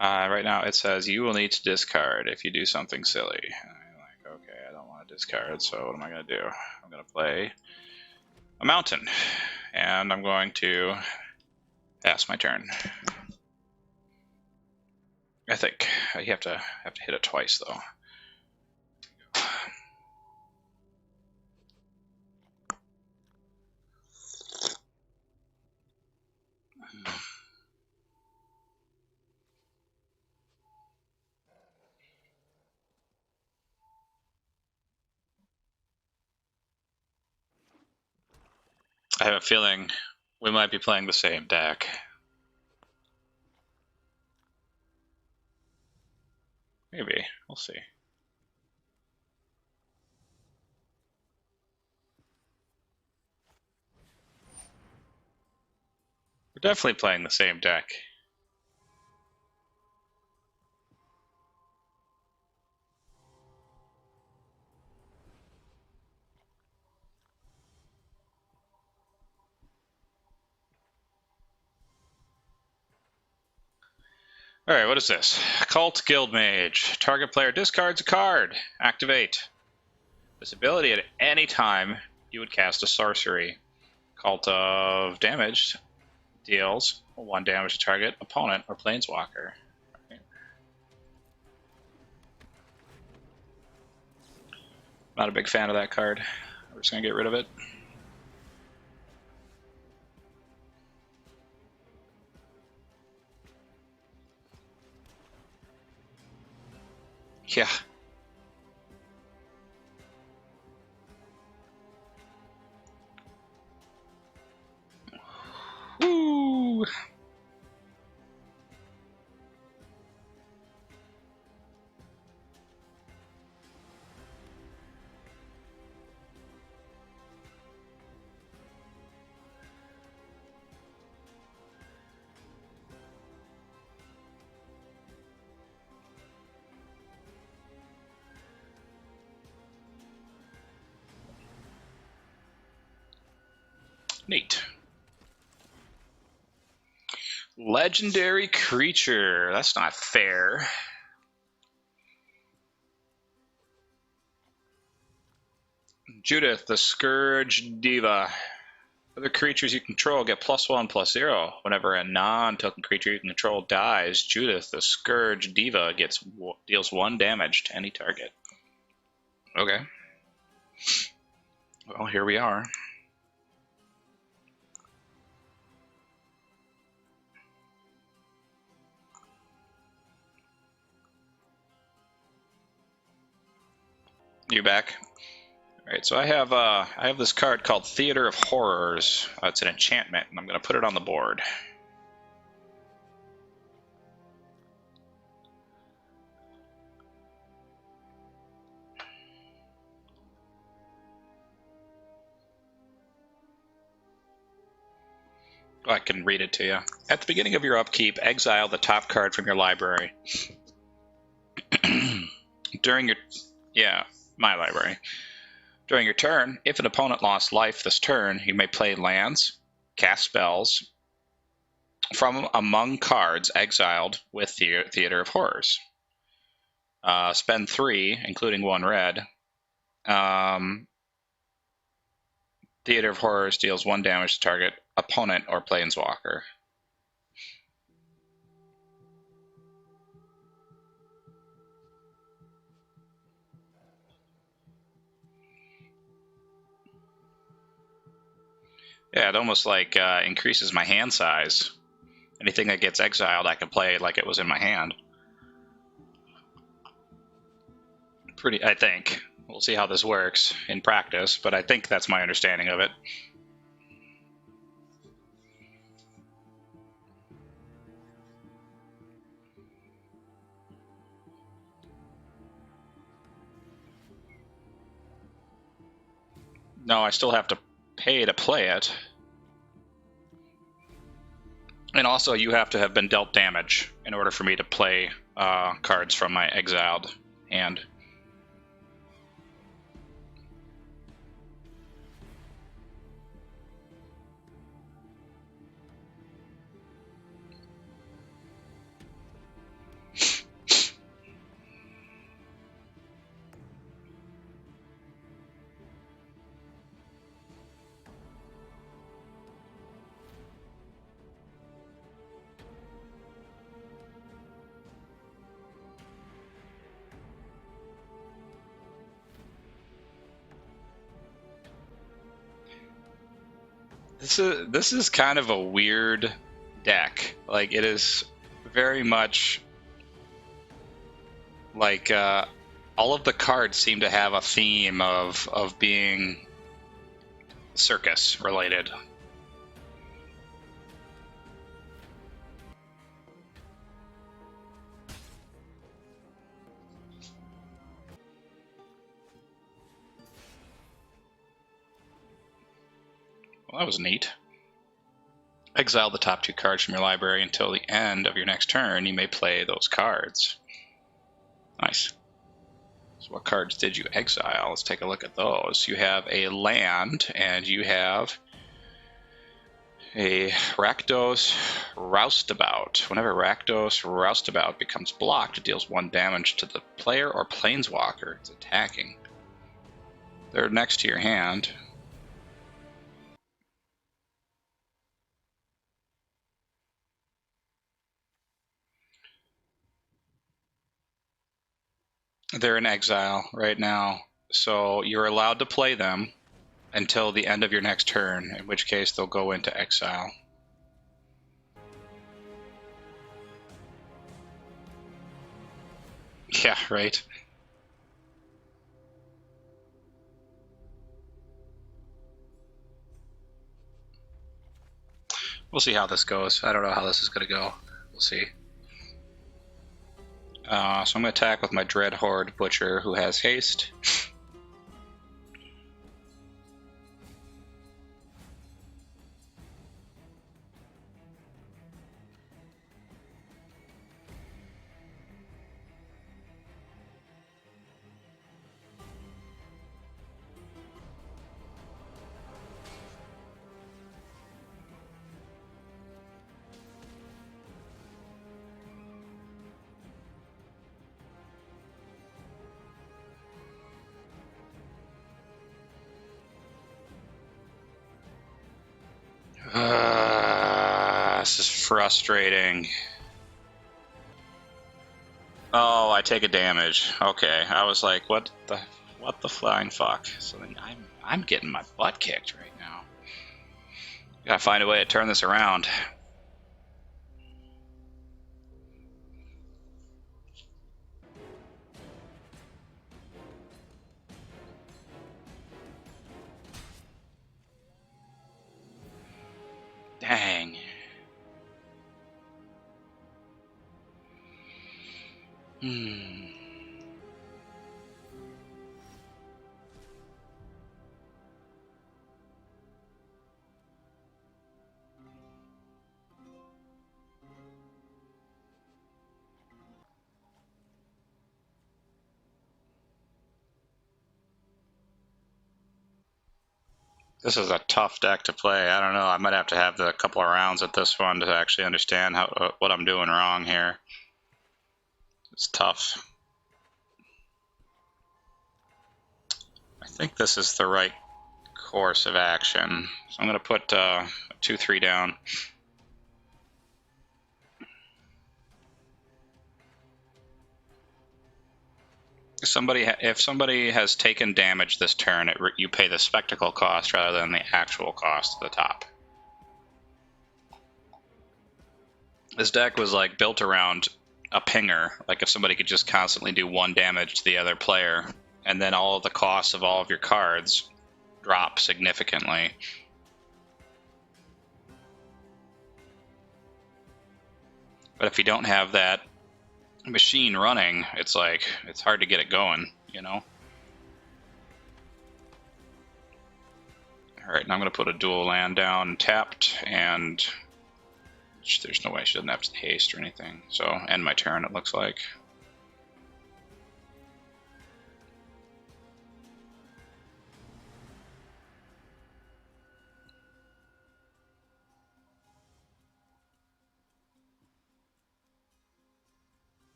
Right now it says you will need to discard if you do something silly. I'm like, okay, I don't want to discard. So what am I going to do? I'm going to play a mountain, and I'm going to pass my turn. I think you have to hit it twice though. I have a feeling we might be playing the same deck. Maybe. We'll see. We're definitely playing the same deck. Alright, what is this? Cult Guild Mage. Target player discards a card. Activate. This ability at any time you would cast a sorcery. Cult of Damage deals 1 damage to target opponent or planeswalker. Right. Not a big fan of that card. We're just going to get rid of it. Yeah. Woo! Neat. Legendary creature. That's not fair. Judith, the Scourge Diva. Other creatures you control get +1/+0. Whenever a non-token creature you control dies, Judith, the Scourge Diva, deals 1 damage to any target. Okay. Well, here we are. You back? All right. So I have this card called Theater of Horrors. It's an enchantment, and I'm going to put it on the board. Oh, I can read it to you. At the beginning of your upkeep, exile the top card from your library. During your... Yeah, my library. During your turn, if an opponent lost life this turn, you may play lands, cast spells from among cards exiled with Theater of Horrors. Spend 3, including 1 red. Theater of Horrors deals 1 damage to target opponent or planeswalker. Yeah, it almost like increases my hand size. Anything that gets exiled, I can play like it was in my hand. Pretty, I think. We'll see how this works in practice, but I think that's my understanding of it. No, I still have to pay to play it. And also, you have to have been dealt damage in order for me to play cards from my exiled hand. This is kind of a weird deck. Like, it is very much like all of the cards seem to have a theme of being circus related. Well, that was neat. Exile the top 2 cards from your library until the end of your next turn. You may play those cards. Nice. So what cards did you exile? Let's take a look at those. You have a land, and you have a Rakdos Roustabout. Whenever Rakdos Roustabout becomes blocked, it deals 1 damage to the player or planeswalker it's attacking. They're next to your hand. They're in exile right now, so you're allowed to play them until the end of your next turn, in which case they'll go into exile. Yeah, right. We'll see how this goes. I don't know how this is going to go. We'll see. So I'm going to attack with my Dread Horde Butcher, who has haste. This is frustrating. Oh, I take a damage. Okay, I was like, what the flying fuck? So then I'm getting my butt kicked right now. Gotta find a way to turn this around. Dang. This is a tough deck to play. I don't know. I might have to have a couple of rounds at this one to actually understand what I'm doing wrong here. It's tough. I think this is the right course of action. So I'm going to put 2-3 down. If somebody has taken damage this turn, you pay the spectacle cost rather than the actual cost at the top. This deck was like built around a pinger. Like if somebody could just constantly do 1 damage to the other player, and then all of the costs of all of your cards drop significantly. But if you don't have that machine running, it's like it's hard to get it going, you know? Alright, now I'm going to put a dual land down tapped, and there's no way she doesn't have to haste or anything. So end my turn, it looks like.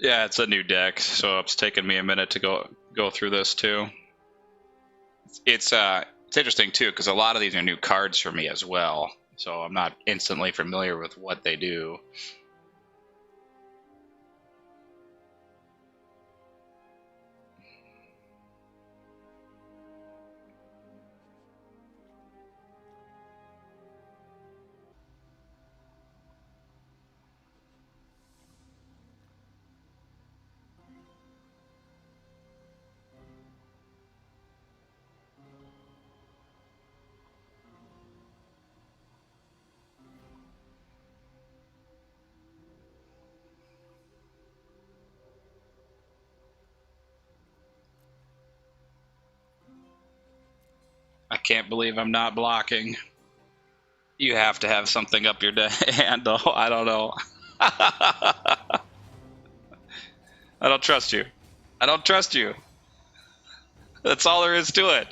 Yeah, it's a new deck, so it's taken me a minute to go through this too. It's interesting too because a lot of these are new cards for me as well, so I'm not instantly familiar with what they do. can't believe I'm not blocking. You have to have something up your hand, though. I don't know. I don't trust you. I don't trust you. That's all there is to it.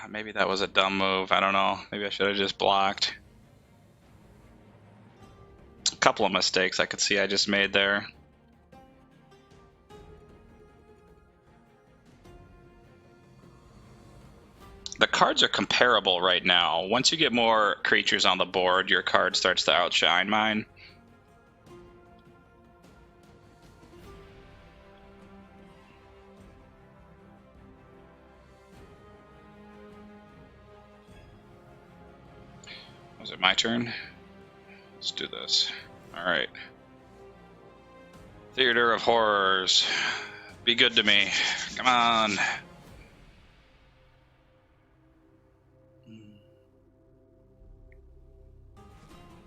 Maybe that was a dumb move. I don't know. Maybe I should have just blocked. A couple of mistakes I could see I just made there. The cards are comparable right now. Once you get more creatures on the board, your card starts to outshine mine. Was it my turn? Let's do this. Alright. Theater of Horrors. Be good to me. Come on.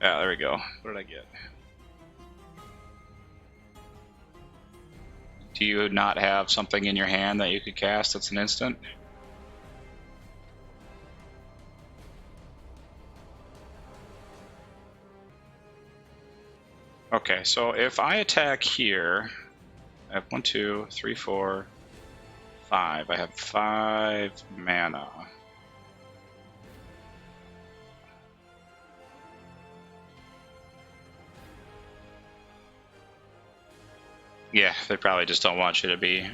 Yeah, there we go. What did I get? Do you not have something in your hand that you could cast that's an instant? Okay, so if I attack here, I have 1, 2, 3, 4, 5. I have 5 mana. Yeah, they probably just don't want you to be.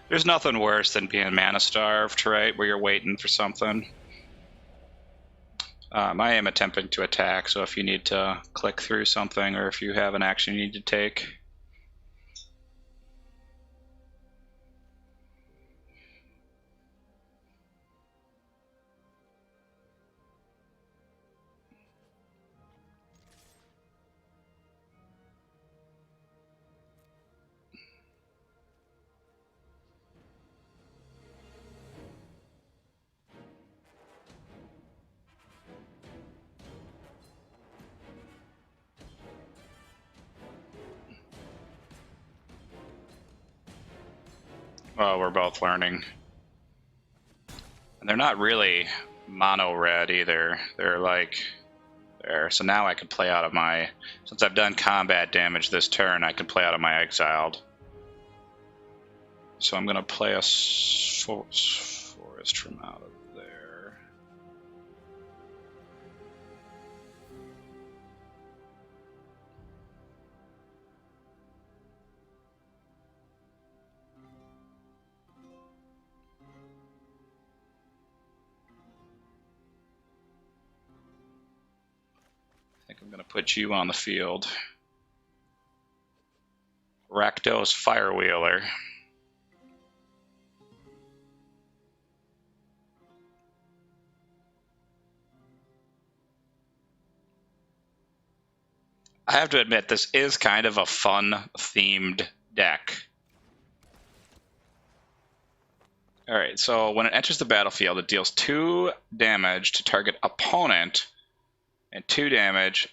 There's nothing worse than being mana starved, right? Where you're waiting for something. I am attempting to attack, so if you need to click through something or if you have an action you need to take. Well, we're both learning. And they're not really mono red either. They're like there. So now I can play out of my, since I've done combat damage this turn, I can play out of my exiled. So I'm going to play a forest from out of there. I think I'm going to put you on the field. Rakdos Firewheeler. I have to admit, this is kind of a fun-themed deck. Alright, so when it enters the battlefield, it deals 2 damage to target opponent and 2 damage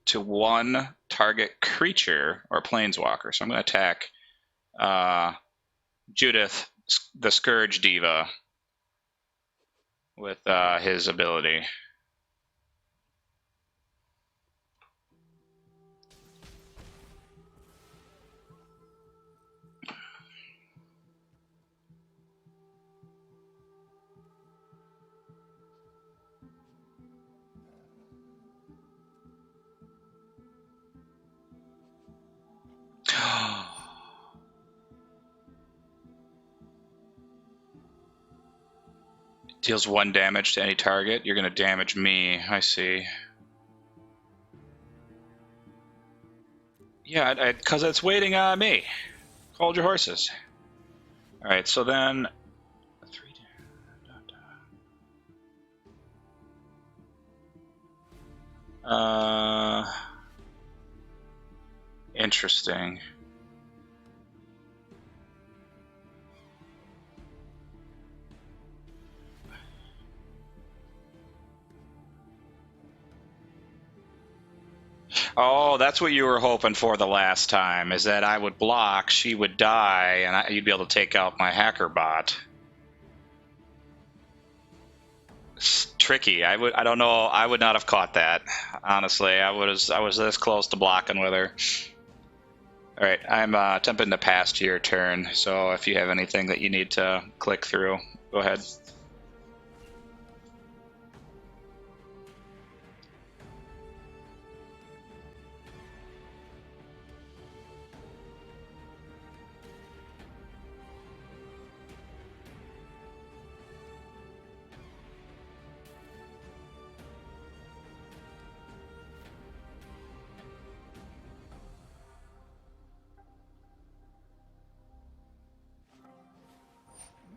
to 1 target creature or planeswalker. So I'm going to attack Judith, the Scourge Diva, with his ability. Deals 1 damage to any target. You're going to damage me. I see. Yeah, because it's waiting on me. Hold your horses. Alright, so then... Interesting. Oh, that's what you were hoping for the last time, is that I would block, she would die, and you'd be able to take out my hacker bot. It's tricky. I don't know. I would not have caught that. Honestly, I was this close to blocking with her. All right, I'm attempting to pass to your turn. So if you have anything that you need to click through, go ahead.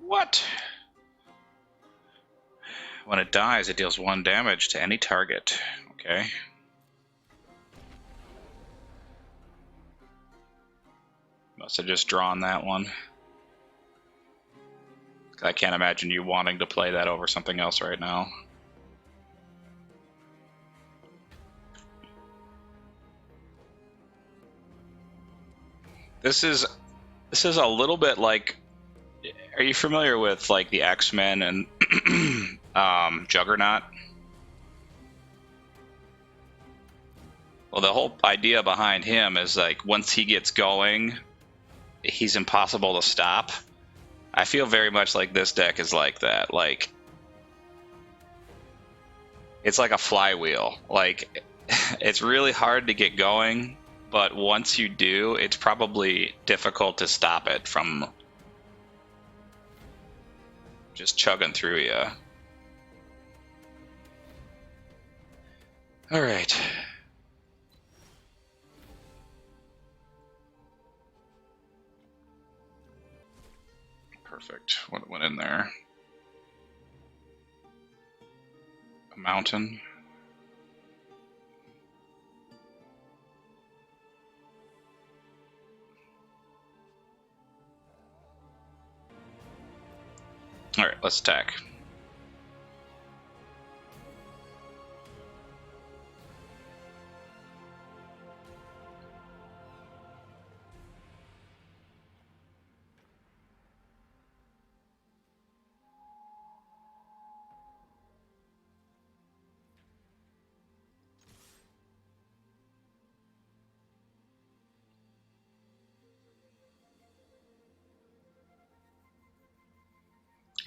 What? When it dies, it deals 1 damage to any target. Okay. Must have just drawn that one. I can't imagine you wanting to play that over something else right now. This is a little bit like, are you familiar with like the X-Men and Juggernaut? Well, the whole idea behind him is like once he gets going, he's impossible to stop. I feel very much like this deck is like that. Like it's like a flywheel. Like it's really hard to get going, but once you do, it's probably difficult to stop it from just chugging through you. All right. Perfect. What went in there? A mountain. All right, let's attack.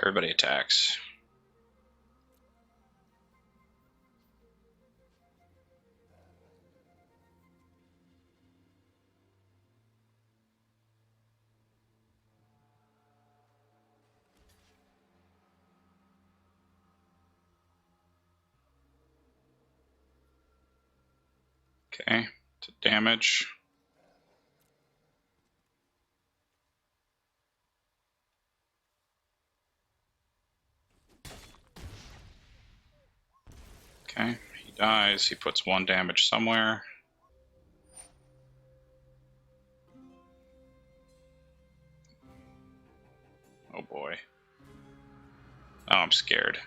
Everybody attacks. Okay, to damage. Okay, he dies. He puts 1 damage somewhere. Oh boy. Oh, I'm scared.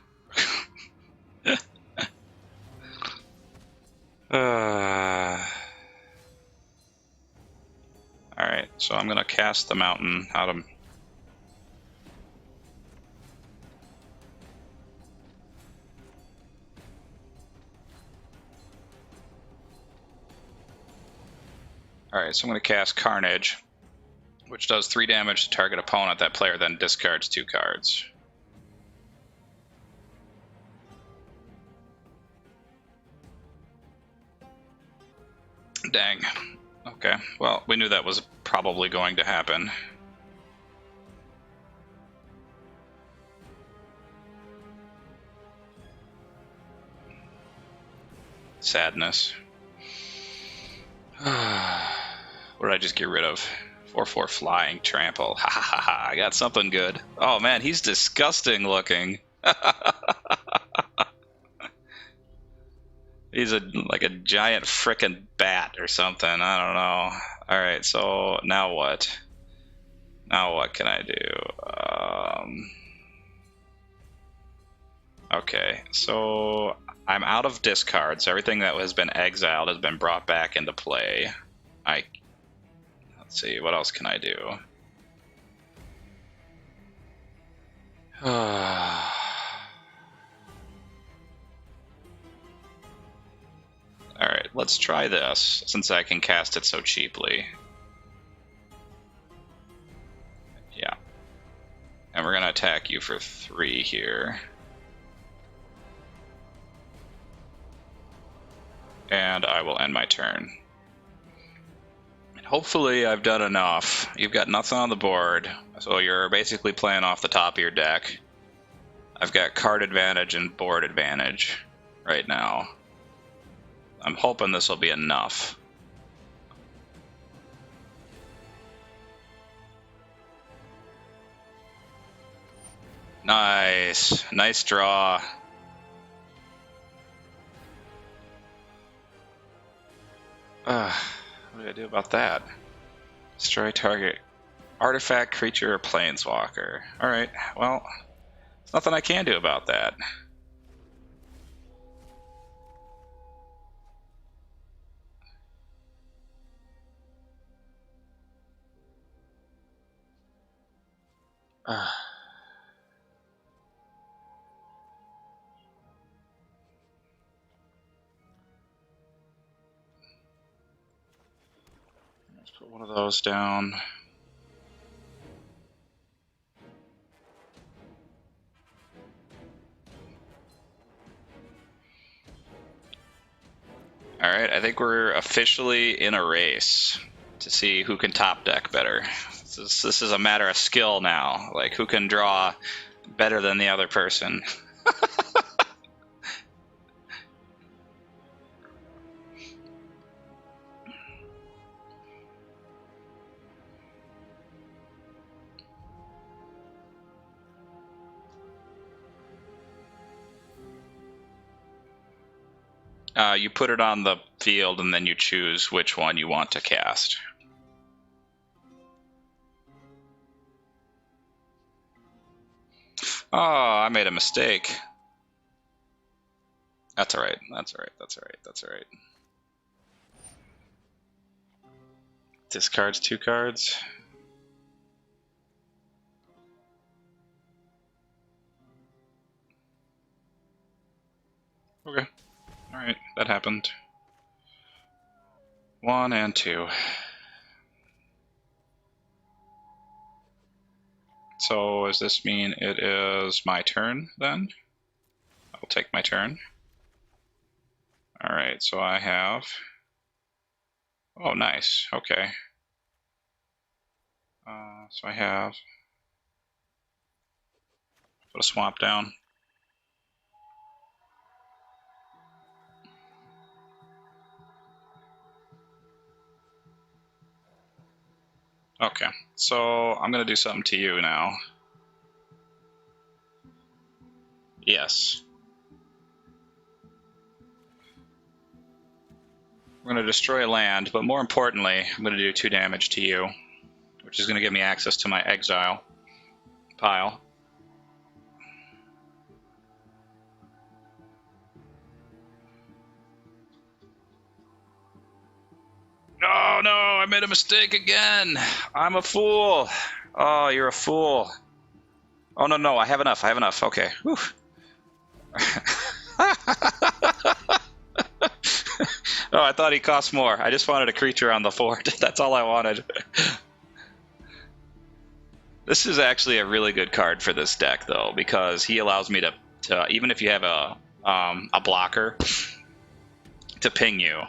Alright, so I'm gonna cast the mountain out of... Alright, so I'm gonna cast Carnage, which does 3 damage to target opponent. That player then discards 2 cards. Dang. Okay, well, we knew that was probably going to happen. Sadness. What did I just get rid of? 4/4 flying trample. Ha ha ha ha. I got something good. Oh man, he's disgusting looking. He's like a giant frickin' bat or something. I don't know. Alright, so now what? Now what can I do? Okay, so I'm out of discards. Everything that has been exiled has been brought back into play. Let's see, what else can I do? Alright, let's try this, since I can cast it so cheaply. Yeah. And we're going to attack you for 3 here. And I will end my turn. Hopefully I've done enough. You've got nothing on the board, so you're basically playing off the top of your deck. I've got card advantage and board advantage right now. I'm hoping this will be enough. Nice. Nice draw. What do I do about that? Destroy target artifact, creature, or planeswalker. Alright, well, there's nothing I can do about that. Let's put one of those down. Alright, I think we're officially in a race to see who can top deck better. This is a matter of skill now. Like, who can draw better than the other person. You put it on the field and then you choose which one you want to cast. Oh, I made a mistake. That's alright, that's alright, that's alright, that's alright. Discards 2 cards. Okay. Alright, that happened. 1 and 2. So does this mean it is my turn then? I'll take my turn. Alright, so I have... Oh, nice. Okay. So I have... Put a swamp down. Okay, so I'm going to do something to you now. Yes. I'm going to destroy land, but more importantly, I'm going to do 2 damage to you, which is going to give me access to my exile pile. Oh no, I made a mistake again. I'm a fool. Oh, you're a fool. Oh no, I have enough. Okay. Whew. Oh, I thought he cost more. I just wanted a creature on the board. That's all I wanted. This is actually a really good card for this deck, though, because he allows me to even if you have a blocker, to ping you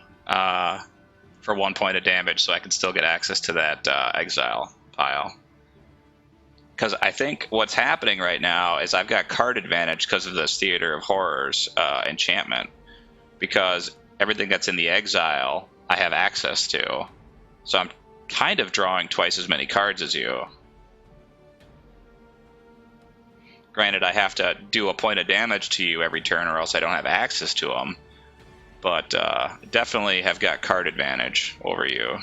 for 1 point of damage, so I can still get access to that exile pile. Because I think what's happening right now is I've got card advantage because of this Theater of Horrors enchantment. Because everything that's in the exile, I have access to. So I'm kind of drawing twice as many cards as you. Granted, I have to do a point of damage to you every turn or else I don't have access to them. But definitely have got card advantage over you.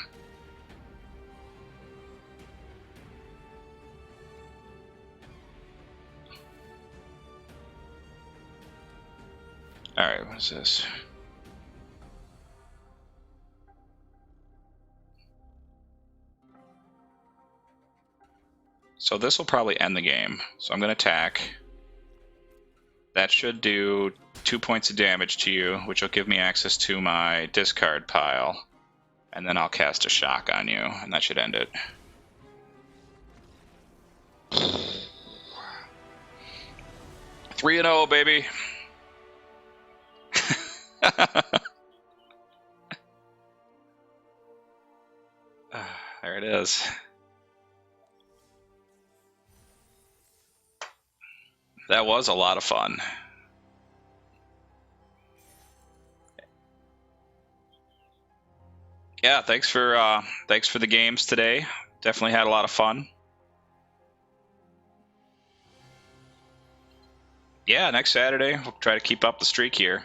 All right, what's this? So this will probably end the game. So I'm going to attack. That should do 2 points of damage to you, which will give me access to my discard pile. And then I'll cast a shock on you, and that should end it. — 3-0, baby. There it is. That was a lot of fun. Yeah, thanks for the games today. Definitely had a lot of fun. Yeah, next Saturday we'll try to keep up the streak here.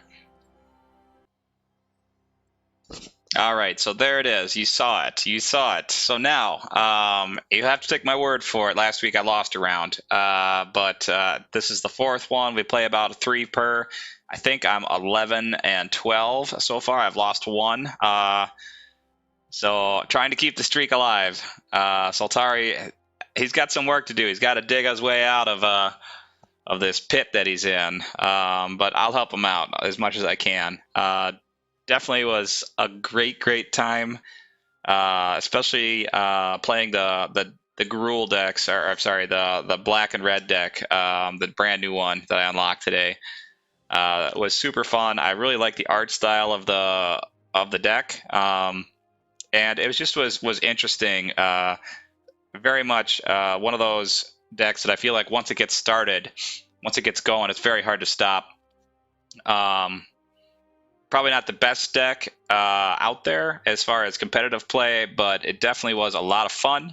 All right, so there it is. You saw it. You saw it. So now, you have to take my word for it. Last week I lost a round, but this is the fourth one. We play about a 3 per. I think I'm 11 and 12 so far. I've lost 1. So trying to keep the streak alive. Soltari, he's got some work to do. He's got to dig his way out of this pit that he's in. But I'll help him out as much as I can. Definitely was a great time, especially playing the Gruul decks, or I'm sorry, the black and red deck, the brand new one that I unlocked today. Was super fun. I really like the art style of the deck, and it was interesting. Very much one of those decks that I feel like once it gets started, once it gets going, it's very hard to stop. Probably not the best deck out there as far as competitive play, but it definitely was a lot of fun.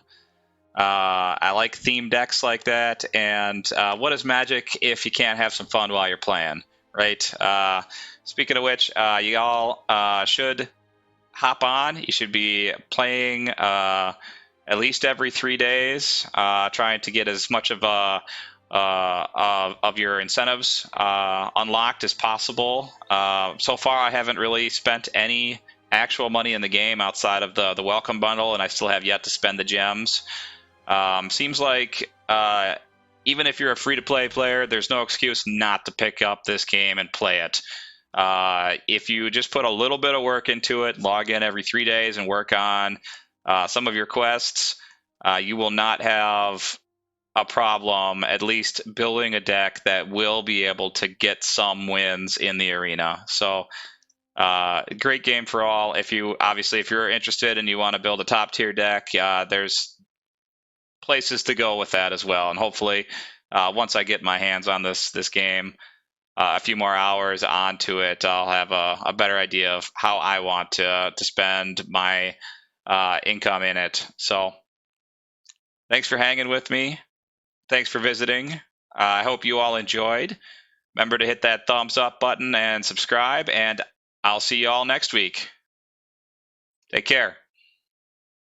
I like theme decks like that, and what is Magic if you can't have some fun while you're playing, right? Speaking of which, you all should hop on. You should be playing at least every 3 days, trying to get as much of your incentives unlocked as possible. So far, I haven't really spent any actual money in the game outside of the welcome bundle, and I still have yet to spend the gems. Seems like even if you're a free-to-play player, there's no excuse not to pick up this game and play it. If you just put a little bit of work into it, log in every 3 days and work on some of your quests, you will not have a problem at least building a deck that will be able to get some wins in the arena. So great game for all. If you're interested and you want to build a top tier deck, there's places to go with that as well. And hopefully once I get my hands on this game, a few more hours onto it, I'll have a better idea of how I want to spend my income in it. So thanks for hanging with me. Thanks for visiting. I hope you all enjoyed. Remember to hit that thumbs up button and subscribe, and I'll see you all next week. Take care.